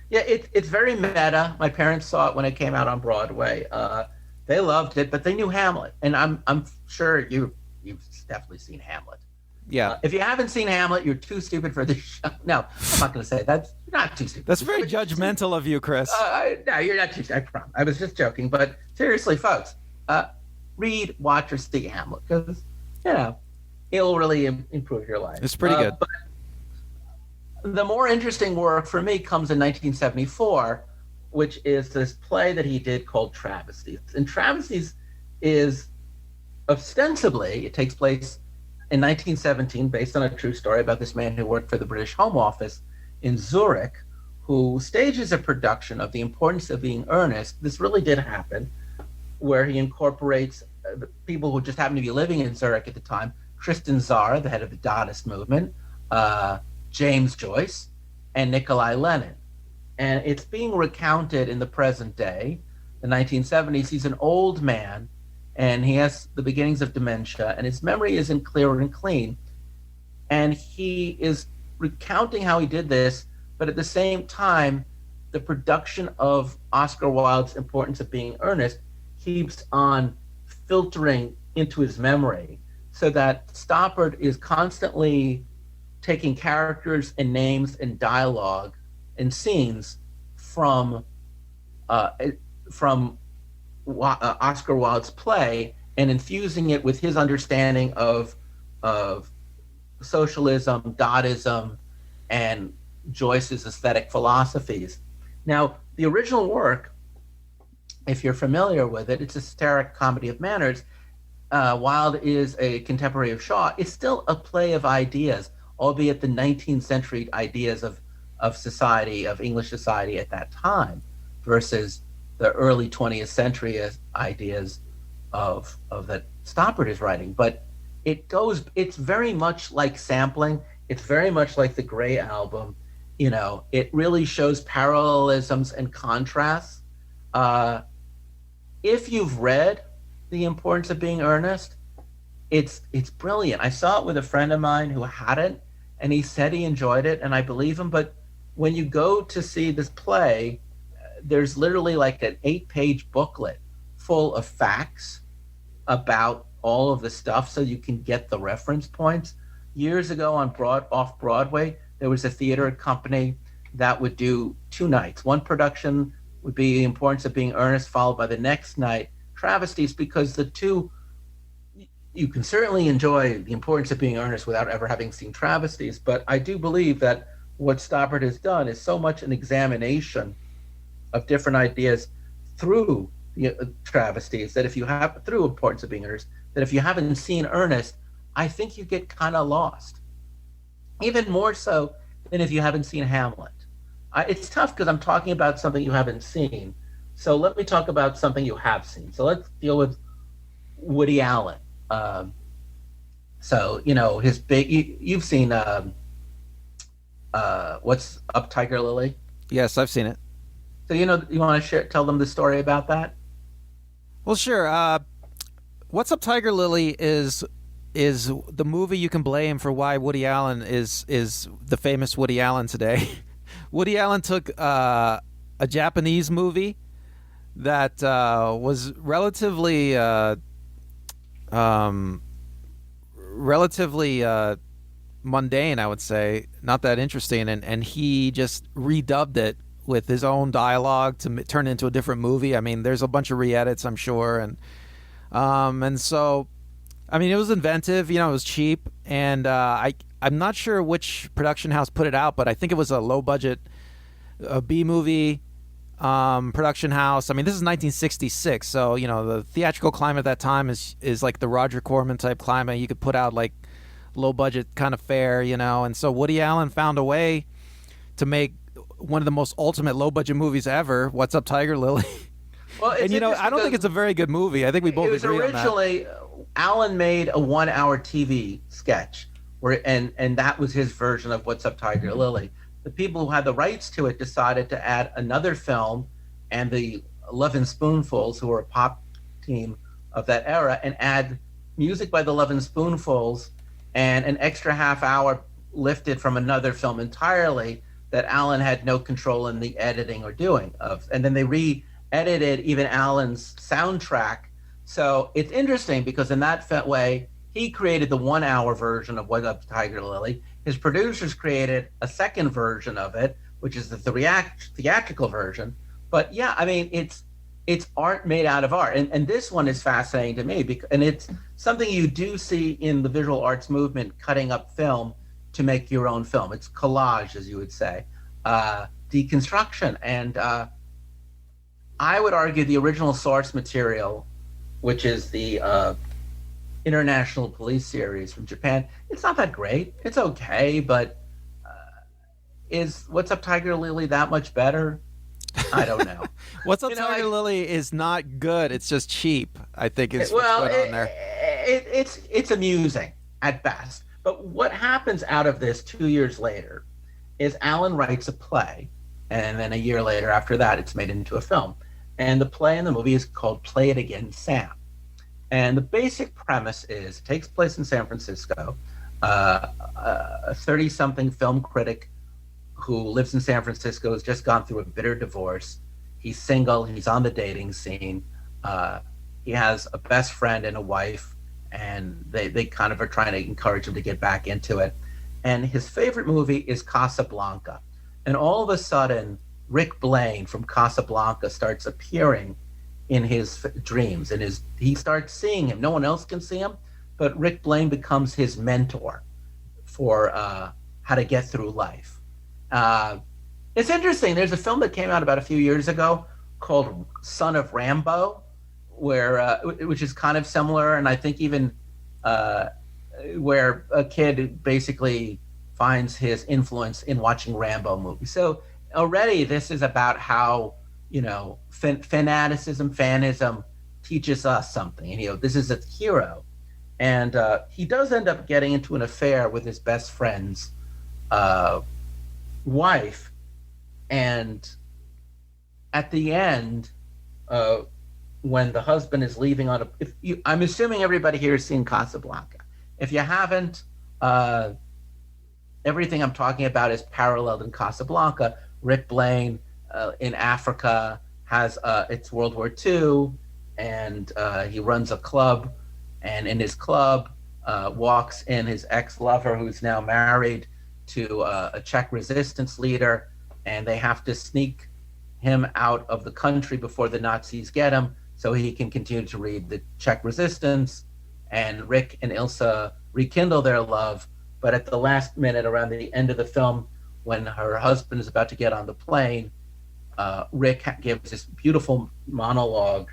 Yeah, it's very meta. My parents saw it when it came out on Broadway. They loved it, but they knew Hamlet, and I'm sure you've definitely seen Hamlet. Yeah. If you haven't seen Hamlet, you're too stupid for this show. No, I'm not going to say that. You're not too stupid. That's very judgmental of you, Chris. No, you're not too stupid. I promise. I was just joking. But seriously, folks, read, watch, or see Hamlet because, it'll really improve your life. It's pretty good. But the more interesting work for me comes in 1974, which is this play that he did called Travesties. And Travesties is ostensibly, it takes place in 1917, based on a true story about this man who worked for the British Home Office in Zurich, who stages a production of The Importance of Being Earnest. This really did happen, where he incorporates people who just happened to be living in Zurich at the time, Tristan Tzar, the head of the Dadaist movement, James Joyce, and Nikolai Lenin. And it's being recounted in the present day, the 1970s. He's an old man, and he has the beginnings of dementia, and his memory isn't clear and clean. And he is recounting how he did this, but at the same time, the production of Oscar Wilde's Importance of Being Earnest keeps on filtering into his memory, so that Stoppard is constantly taking characters and names and dialogue and scenes from Oscar Wilde's play and infusing it with his understanding of socialism, Dadaism, and Joyce's aesthetic philosophies. Now, the original work, if you're familiar with it, it's a satiric comedy of manners. Wilde is a contemporary of Shaw. It's still a play of ideas, albeit the 19th century ideas of society, of English society at that time, versus the early 20th century ideas of that Stoppard is writing. But it's very much like sampling. It's very much like the Gray Album. It really shows parallelisms and contrasts. If you've read The Importance of Being Earnest, it's brilliant. I saw it with a friend of mine who hadn't, and he said he enjoyed it, and I believe him. But when you go to see this play, there's literally like an 8-page booklet full of facts about all of the stuff so you can get the reference points. Years ago off Broadway, there was a theater company that would do 2 nights. One production would be The Importance of Being Earnest, followed by the next night, Travesties, because the two, you can certainly enjoy The Importance of Being Earnest without ever having seen Travesties, but I do believe that what Stoppard has done is so much an examination of different ideas through Travesties that through Importance of Being Earnest, that if you haven't seen Ernest, I think you get kind of lost. Even more so than if you haven't seen Hamlet. It's tough because I'm talking about something you haven't seen. So let me talk about something you have seen. So let's deal with Woody Allen. His big, you've seen What's Up, Tiger Lily? Yes, I've seen it. So you want to tell them the story about that? Well, sure. What's Up, Tiger Lily is the movie you can blame for why Woody Allen is the famous Woody Allen today. Woody Allen took a Japanese movie that was relatively mundane, I would say, not that interesting, and he just redubbed it with his own dialogue to turn it into a different movie. I mean, there's a bunch of re-edits, I'm sure, and so, I mean, it was inventive. It was cheap, and I'm not sure which production house put it out, but I think it was a low-budget B-movie production house. I mean, this is 1966, so the theatrical climate at that time is like the Roger Corman type climate. You could put out like low-budget kind of fare, and so Woody Allen found a way to make one of the most ultimate low-budget movies ever, What's Up, Tiger Lily? Well, and I don't think it's a very good movie. I think we both agree on that. It was originally Allen made a 1-hour TV sketch, and that was his version of What's Up, Tiger Lily. The people who had the rights to it decided to add another film and the Lovin' Spoonfuls, who were a pop team of that era, and add music by the Lovin' Spoonfuls and an extra half hour lifted from another film entirely that Alan had no control in the editing or doing of. And then they re-edited even Alan's soundtrack. So it's interesting because in that way, he created the 1 hour version of What Up Tiger Lily. His producers created a second version of it, which is the theatrical version. But yeah, I mean, it's art made out of art. And this one is fascinating to me because, and it's something you do see in the visual arts movement, cutting up film to make your own film. It's collage, as you would say, deconstruction. And I would argue the original source material, which is the International Police series from Japan, it's not that great. It's okay, but is What's Up Tiger Lily that much better? I don't know. What's Up Tiger Lily is not good. It's just cheap, I think, is what's going on there. It's amusing at best. But what happens out of this 2 years later is Alan writes a play, and then a year later after that, it's made into a film. And the play in the movie is called Play It Again, Sam. And the basic premise is it takes place in San Francisco. A 30-something film critic who lives in San Francisco has just gone through a bitter divorce. He's single. He's on the dating scene. He has a best friend and a wife, and they kind of are trying to encourage him to get back into it. And his favorite movie is Casablanca. And all of a sudden, Rick Blaine from Casablanca starts appearing in his dreams. And he starts seeing him. No one else can see him, but Rick Blaine becomes his mentor for how to get through life. It's interesting. There's a film that came out about a few years ago called Son of Rambo, which is kind of similar, and I think even where a kid basically finds his influence in watching Rambo movies. So already this is about how, fanaticism, fanism teaches us something. And, this is a hero. And he does end up getting into an affair with his best friend's wife. And at the end, when the husband is leaving on I'm assuming everybody here has seen Casablanca. If you haven't, everything I'm talking about is paralleled in Casablanca. Rick Blaine in Africa it's World War II, and he runs a club, and in his club walks in his ex-lover who's now married to a Czech resistance leader, and they have to sneak him out of the country before the Nazis get him so he can continue to read the Czech resistance. And Rick and Ilsa rekindle their love, but at the last minute, around the end of the film, when her husband is about to get on the plane, Rick gives this beautiful monologue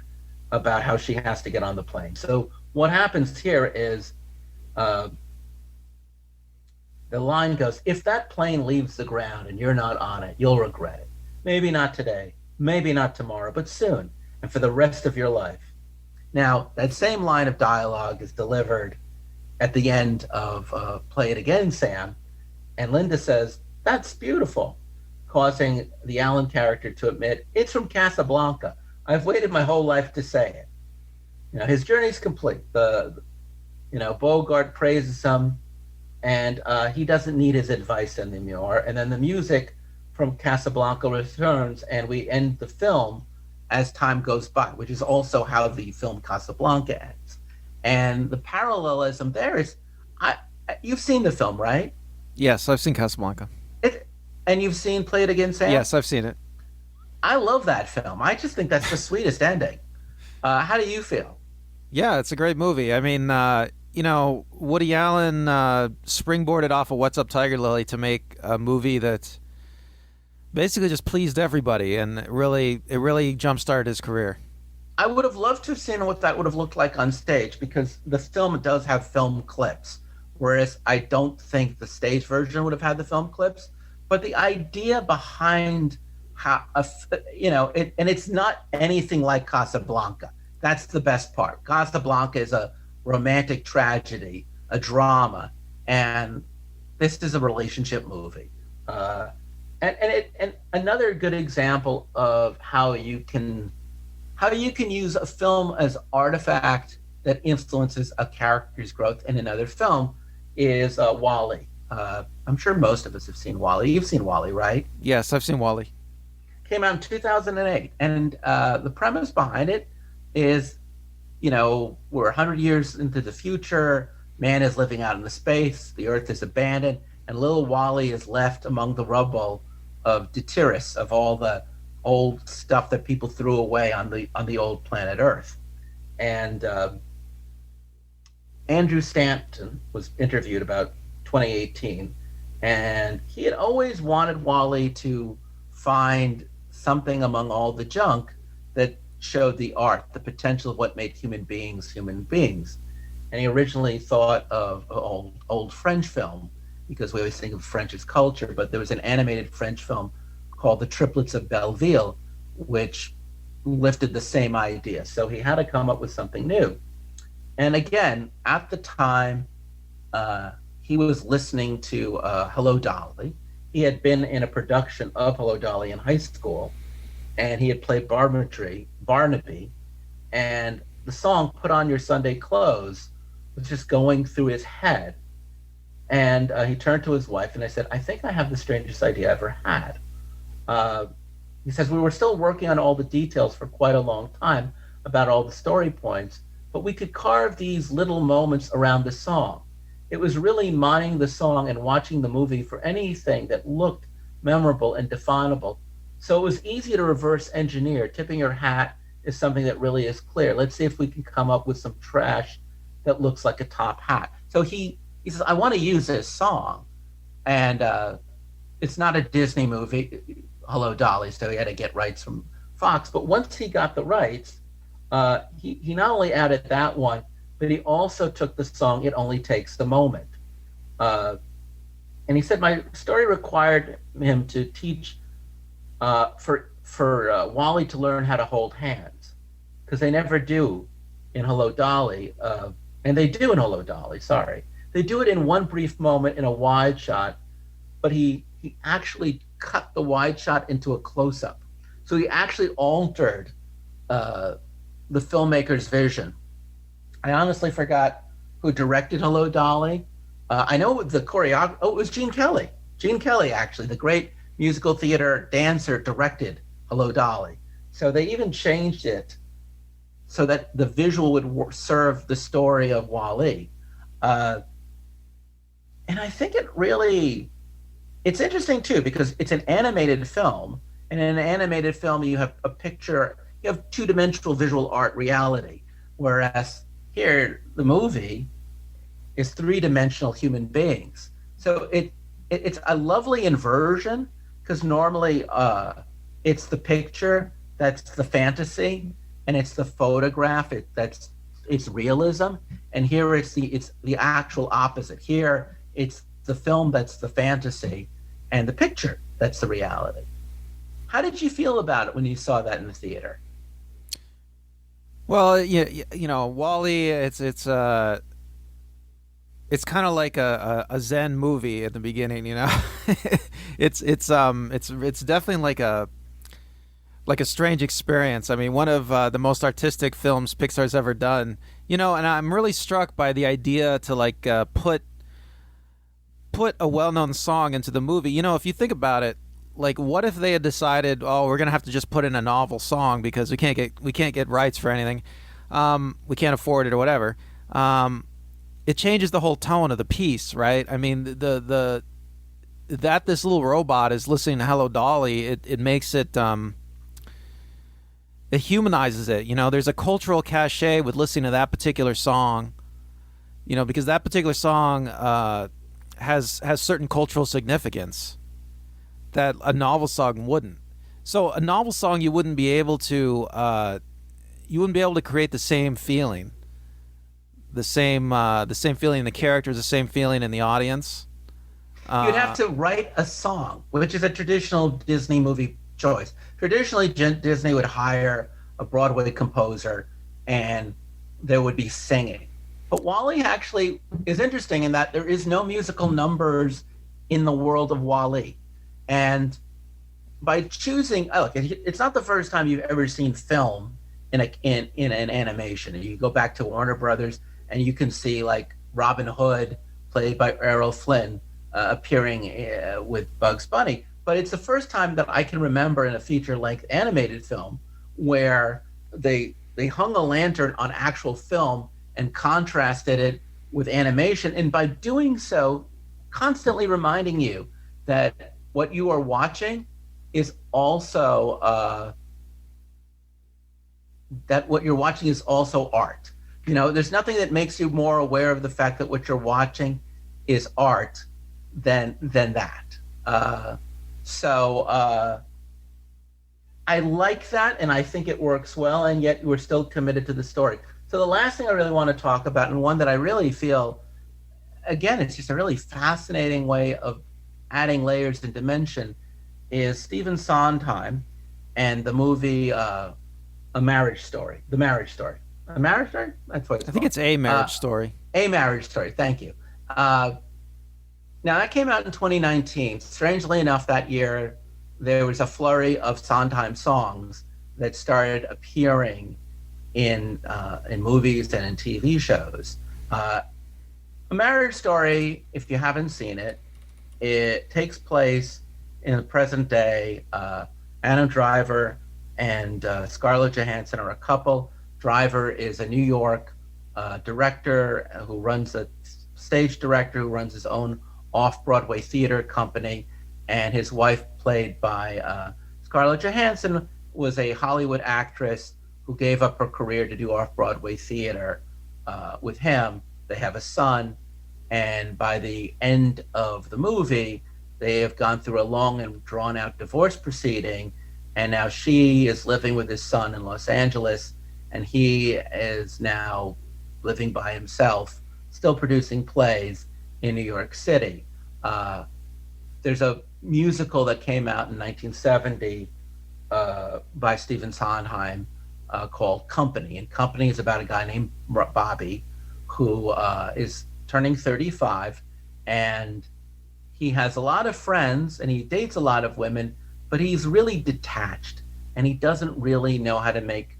about how she has to get on the plane. So what happens here is the line goes, if that plane leaves the ground and you're not on it, you'll regret it. Maybe not today, maybe not tomorrow, but soon, and for the rest of your life. Now, that same line of dialogue is delivered at the end of Play It Again, Sam, and Linda says, that's beautiful, causing the Alan character to admit, it's from Casablanca. I've waited my whole life to say it. His journey's complete. Bogart praises him, and he doesn't need his advice anymore. And then the music from Casablanca returns, and we end the film as time goes by, which is also how the film Casablanca ends. And the parallelism there is, you've seen the film, right? Yes, I've seen Casablanca. And you've seen Play It Again, Sam? Yes, I've seen it. I love that film. I just think that's the sweetest ending. How do you feel? Yeah, it's a great movie. I mean, Woody Allen springboarded off of What's Up Tiger Lily to make a movie that basically just pleased everybody, and it really jump-started his career. I would have loved to have seen what that would have looked like on stage, because the film does have film clips, whereas I don't think the stage version would have had the film clips. But the idea behind how, and it's not anything like Casablanca. That's the best part. Casablanca is a romantic tragedy, a drama, and this is a relationship movie. And another good example of how you can use a film as artifact that influences a character's growth in another film is Wally. I'm sure most of us have seen Wally. You've seen Wally, right? Yes, I've seen Wally. Came out in 2008, and the premise behind it is, we're 100 years into the future. Man is living out in the space. The Earth is abandoned, and little Wally is left among the rubble of detritus of all the old stuff that people threw away on the old planet Earth. And Andrew Stanton was interviewed about 2018, and he had always wanted Wally to find something among all the junk that showed the art, the potential of what made human beings human beings. And he originally thought of old French film, because we always think of French as culture, but there was an animated French film called The Triplets of Belleville, which lifted the same idea. So he had to come up with something new. And again, at the time, he was listening to Hello Dolly. He had been in a production of Hello Dolly in high school, and he had played Barnaby, and the song Put On Your Sunday Clothes was just going through his head. And he turned to his wife, and I said, I think I have the strangest idea I ever had. He says, we were still working on all the details for quite a long time about all the story points, but we could carve these little moments around the song. It was really mining the song and watching the movie for anything that looked memorable and definable. So it was easy to reverse engineer. Tipping your hat is something that really is clear. Let's see if we can come up with some trash that looks like a top hat. So he says, I want to use this song. And it's not a Disney movie, Hello Dolly, so he had to get rights from Fox. But once he got the rights, he not only added that one, but he also took the song It Only Takes the Moment. And he said, my story required him to teach for Wally to learn how to hold hands, because they never do in Hello Dolly, and they do in Hello Dolly, sorry. They do it in one brief moment in a wide shot, but he actually cut the wide shot into a close-up. So he actually altered the filmmaker's vision. I honestly forgot who directed Hello Dolly. I know the choreographer, it was Gene Kelly. Gene Kelly, actually, the great musical theater dancer, directed Hello Dolly. So they even changed it so that the visual would serve the story of Wally. And I think it's interesting too, because it's an animated film, and in an animated film you have you have two-dimensional visual art reality, whereas here the movie is three-dimensional human beings. So it's a lovely inversion, because normally it's the picture that's the fantasy, and it's the photograph it's realism, and here it's the actual opposite. Here it's the film that's the fantasy, and the picture that's the reality. How did you feel about it when you saw that in the theater? Well, Wally, it's kind of like a Zen movie at the beginning, it's definitely like a strange experience. I mean, one of the most artistic films Pixar's ever done, and I'm really struck by the idea to put a well-known song into the movie. If you think about it, like, what if they had decided, oh, we're gonna have to just put in a novel song because we can't get rights for anything, we can't afford it or whatever. It changes the whole tone of the piece, right? I mean, that this little robot is listening to Hello Dolly, it makes it it humanizes it. There's a cultural cachet with listening to that particular song, because that particular song has certain cultural significance that a novel song wouldn't. So a novel song, you wouldn't be able to create the same feeling, the same feeling in the characters, the same feeling in the audience. You'd have to write a song, which is a traditional Disney movie choice. Traditionally, Disney would hire a Broadway composer, and there would be singing. But Wally actually is interesting in that there is no musical numbers in the world of Wally. And by choosing, oh, look, it's not the first time you've ever seen film in an animation. You go back to Warner Brothers, and you can see like Robin Hood, played by Errol Flynn, appearing with Bugs Bunny. But it's the first time that I can remember in a feature-length animated film where they hung a lantern on actual film and contrasted it with animation, and by doing so, constantly reminding you that what you are watching is also that what you're watching is also art. You know, there's nothing that makes you more aware of the fact that what you're watching is art than that. So I like that, and I think it works well, and yet we're still committed to the story. So the last thing I really want to talk about, and one that I really feel, again, it's just a really fascinating way of adding layers and dimension, is Stephen Sondheim and the movie A Marriage Story. The Marriage Story. A Marriage Story? That's what it's I think called. it's A Marriage Story. A Marriage Story. Thank you. Now, that came out in 2019. Strangely enough, that year, there was a flurry of Sondheim songs that started appearing in movies and in TV shows. A Marriage Story, if you haven't seen it, it takes place in the present day. Adam Driver and Scarlett Johansson are a couple. Driver is a New York director who runs a stage director who runs his own off-Broadway theater company, and his wife, played by Scarlett Johansson, was a Hollywood actress who gave up her career to do off-Broadway theater with him. They have a son, and by the end of the movie, they have gone through a long and drawn-out divorce proceeding, and now she is living with his son in Los Angeles, and he is now living by himself, still producing plays in New York City. There's a musical that came out in 1970 by Stephen Sondheim called Company. And Company is about a guy named Bobby who is turning 35, and he has a lot of friends and he dates a lot of women, but he's really detached and he doesn't really know how to make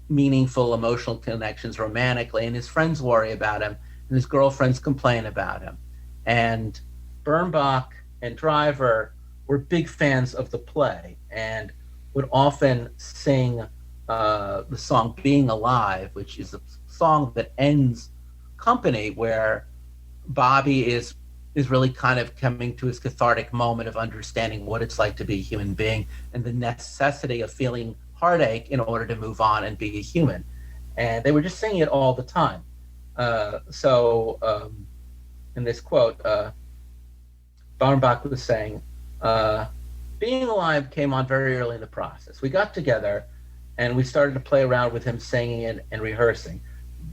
meaningful emotional connections romantically. And his friends worry about him and his girlfriends complain about him. And Birnbach and Driver were big fans of the play and would often sing the song Being Alive, which is a song that ends Company, where Bobby is really kind of coming to his cathartic moment of understanding what it's like to be a human being and the necessity of feeling heartache in order to move on and be a human. And they were just singing it all the time. In this quote, Baumbach was saying, Being Alive came on very early in the process. We got together and we started to play around with him singing it and rehearsing,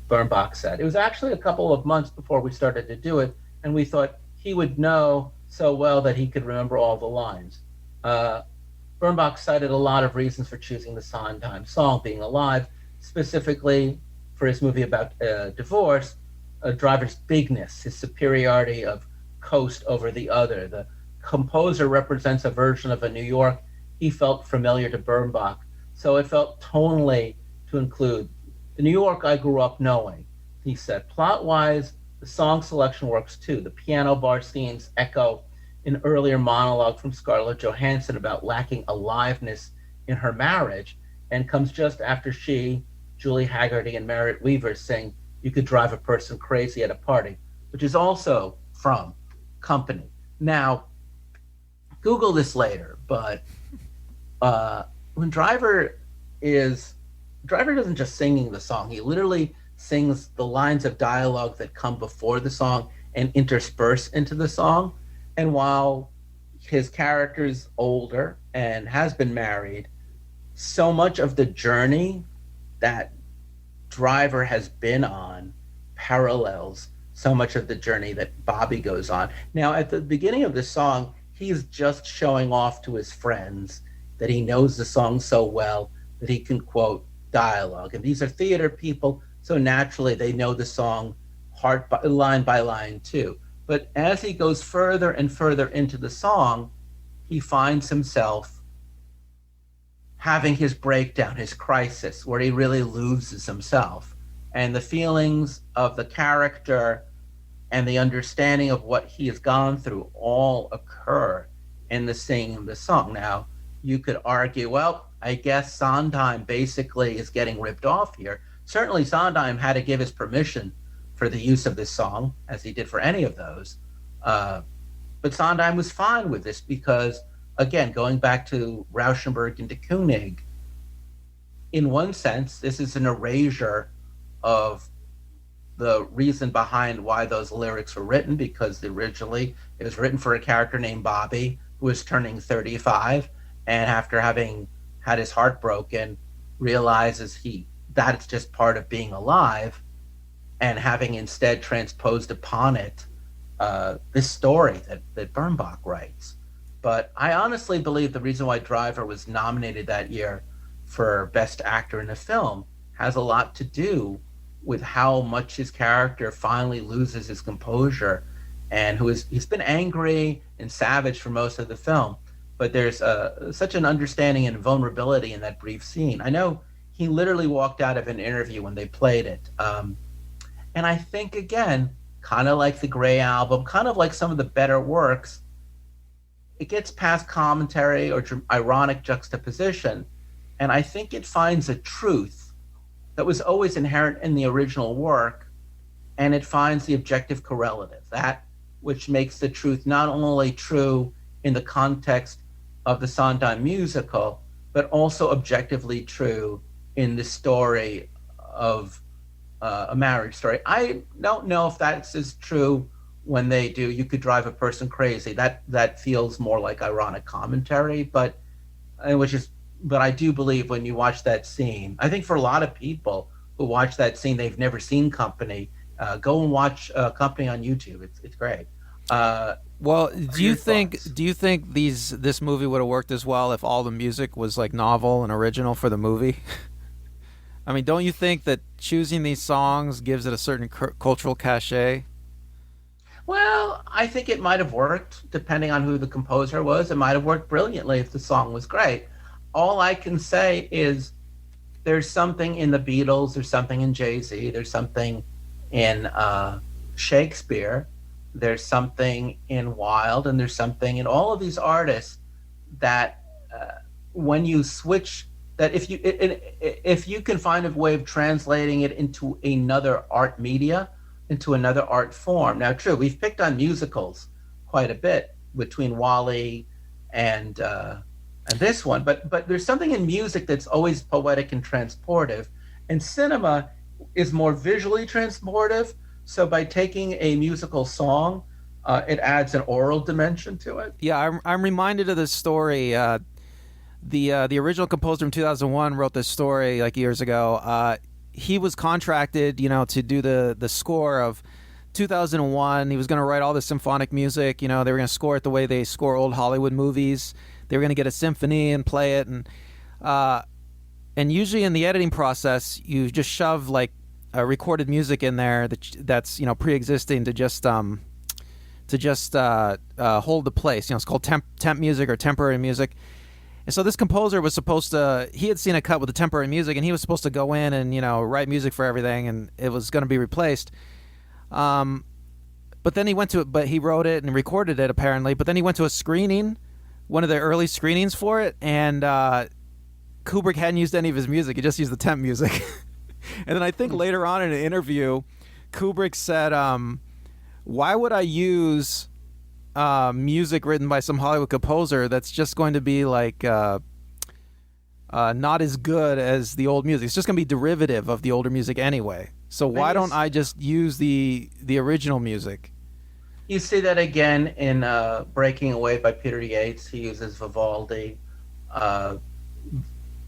Baumbach said. It was actually a couple of months before we started to do it, and we thought he would know so well that he could remember all the lines. Baumbach cited a lot of reasons for choosing the Sondheim song, Being Alive, specifically for his movie about divorce, Driver's bigness, his superiority of coast over the other. The composer represents a version of a New York he felt familiar to Baumbach, so it felt tonally to include the New York I grew up knowing. He said, plot-wise, the song selection works too. The piano bar scenes echo an earlier monologue from Scarlett Johansson about lacking aliveness in her marriage, and comes just after she, Julie Haggerty, and Merritt Weaver sing You Could Drive a Person Crazy at a Party, which is also from Company. Now, Google this later, but when Driver doesn't just singing the song, he literally sings the lines of dialogue that come before the song and intersperse into the song. And while his character's older and has been married, so much of the journey that Driver has been on parallels so much of the journey that Bobby goes on. Now, at the beginning of the song, he's just showing off to his friends that he knows the song so well that he can quote dialogue. And these are theater people, so naturally they know the song line by line too. But as he goes further and further into the song, he finds himself having his breakdown, his crisis, where he really loses himself. And the feelings of the character and the understanding of what he has gone through all occur in the singing of the song. Now, you could argue, well, I guess Sondheim basically is getting ripped off here. Certainly, Sondheim had to give his permission for the use of this song, as he did for any of those. Uh, but Sondheim was fine with this because, again, going back to Rauschenberg and de Kooning, in one sense, this is an erasure of the reason behind why those lyrics were written, because originally it was written for a character named Bobby who was turning 35, and after having had his heart broken, realizes that's just part of being alive, and having instead transposed upon it this story that Birnbach writes. But I honestly believe the reason why Driver was nominated that year for Best Actor in a Film has a lot to do with how much his character finally loses his composure, and he's been angry and savage for most of the film, but there's such an understanding and vulnerability in that brief scene. I know he literally walked out of an interview when they played it, and I think, again, kind of like the Gray album, kind of like some of the better works, it gets past commentary or ironic juxtaposition, and I think it finds a truth that was always inherent in the original work, and it finds the objective correlative, that which makes the truth not only true in the context of the Sondheim musical, but also objectively true in the story of a marriage story. I don't know if that's as true when they do "You Could Drive a Person Crazy." That feels more like ironic commentary, but I do believe when you watch that scene, I think for a lot of people who watch that scene, they've never seen Company. Go and watch Company on YouTube. It's great. Well, do you think this movie would have worked as well if all the music was like novel and original for the movie? I mean, don't you think that choosing these songs gives it a certain cultural cachet? Well, I think it might have worked depending on who the composer was. It might have worked brilliantly if the song was great. All I can say is there's something in the Beatles, there's something in Jay-Z, there's something in Shakespeare, there's something in Wilde, and there's something in all of these artists that when you switch, that if you can find a way of translating it into another art media, into another art form. Now, true, we've picked on musicals quite a bit between Wall-E and this one, but there's something in music that's always poetic and transportive, and cinema is more visually transportive. So by taking a musical song, it adds an oral dimension to it. Yeah, I'm reminded of this story. The original composer in 2001 wrote this story like years ago. He was contracted, to do the score of 2001. He was going to write all the symphonic music. They were going to score it the way they score old Hollywood movies. They were going to get a symphony and play it, and usually in the editing process, you just shove like recorded music in there that's pre-existing to just hold the place. It's called temp music or temporary music. And so this composer was supposed to, he had seen a cut with the temporary music, and he was supposed to go in and, write music for everything, and it was going to be replaced. But then he wrote it and recorded it apparently, but then he went to a screening, one of the early screenings for it, and Kubrick hadn't used any of his music. He just used the temp music. And then I think later on in an interview, Kubrick said, why would I use music written by some Hollywood composer that's just going to be like not as good as the old music? It's just going to be derivative of the older music anyway. So why don't I just use the original music? You see that again in Breaking Away by Peter Yates. He uses Vivaldi.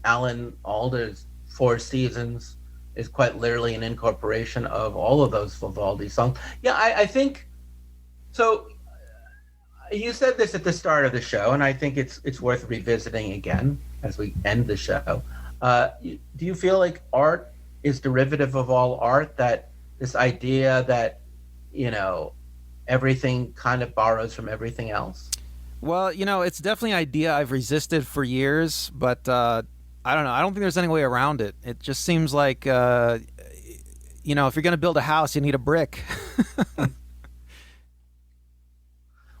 Alan Alda's Four Seasons is quite literally an incorporation of all of those Vivaldi songs. Yeah, I think so. You said this at the start of the show, and I think it's worth revisiting again as we end the show. Do you feel like art is derivative of all art? That this idea that everything kind of borrows from everything else? Well, it's definitely an idea I've resisted for years, but I don't know. I don't think there's any way around it. It just seems like, if you're going to build a house, you need a brick.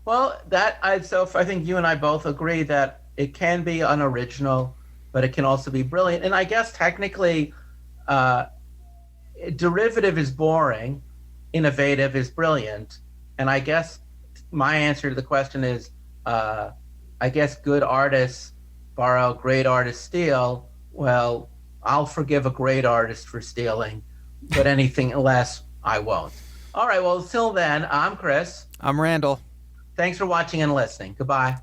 Well, I think you and I both agree that it can be unoriginal, but it can also be brilliant. And I guess technically, uh, derivative is boring, innovative is brilliant. And I guess my answer to the question is, I guess good artists borrow, great artists steal. Well, I'll forgive a great artist for stealing, but anything less, I won't. All right. Well, till then, I'm Chris. I'm Randall. Thanks for watching and listening. Goodbye.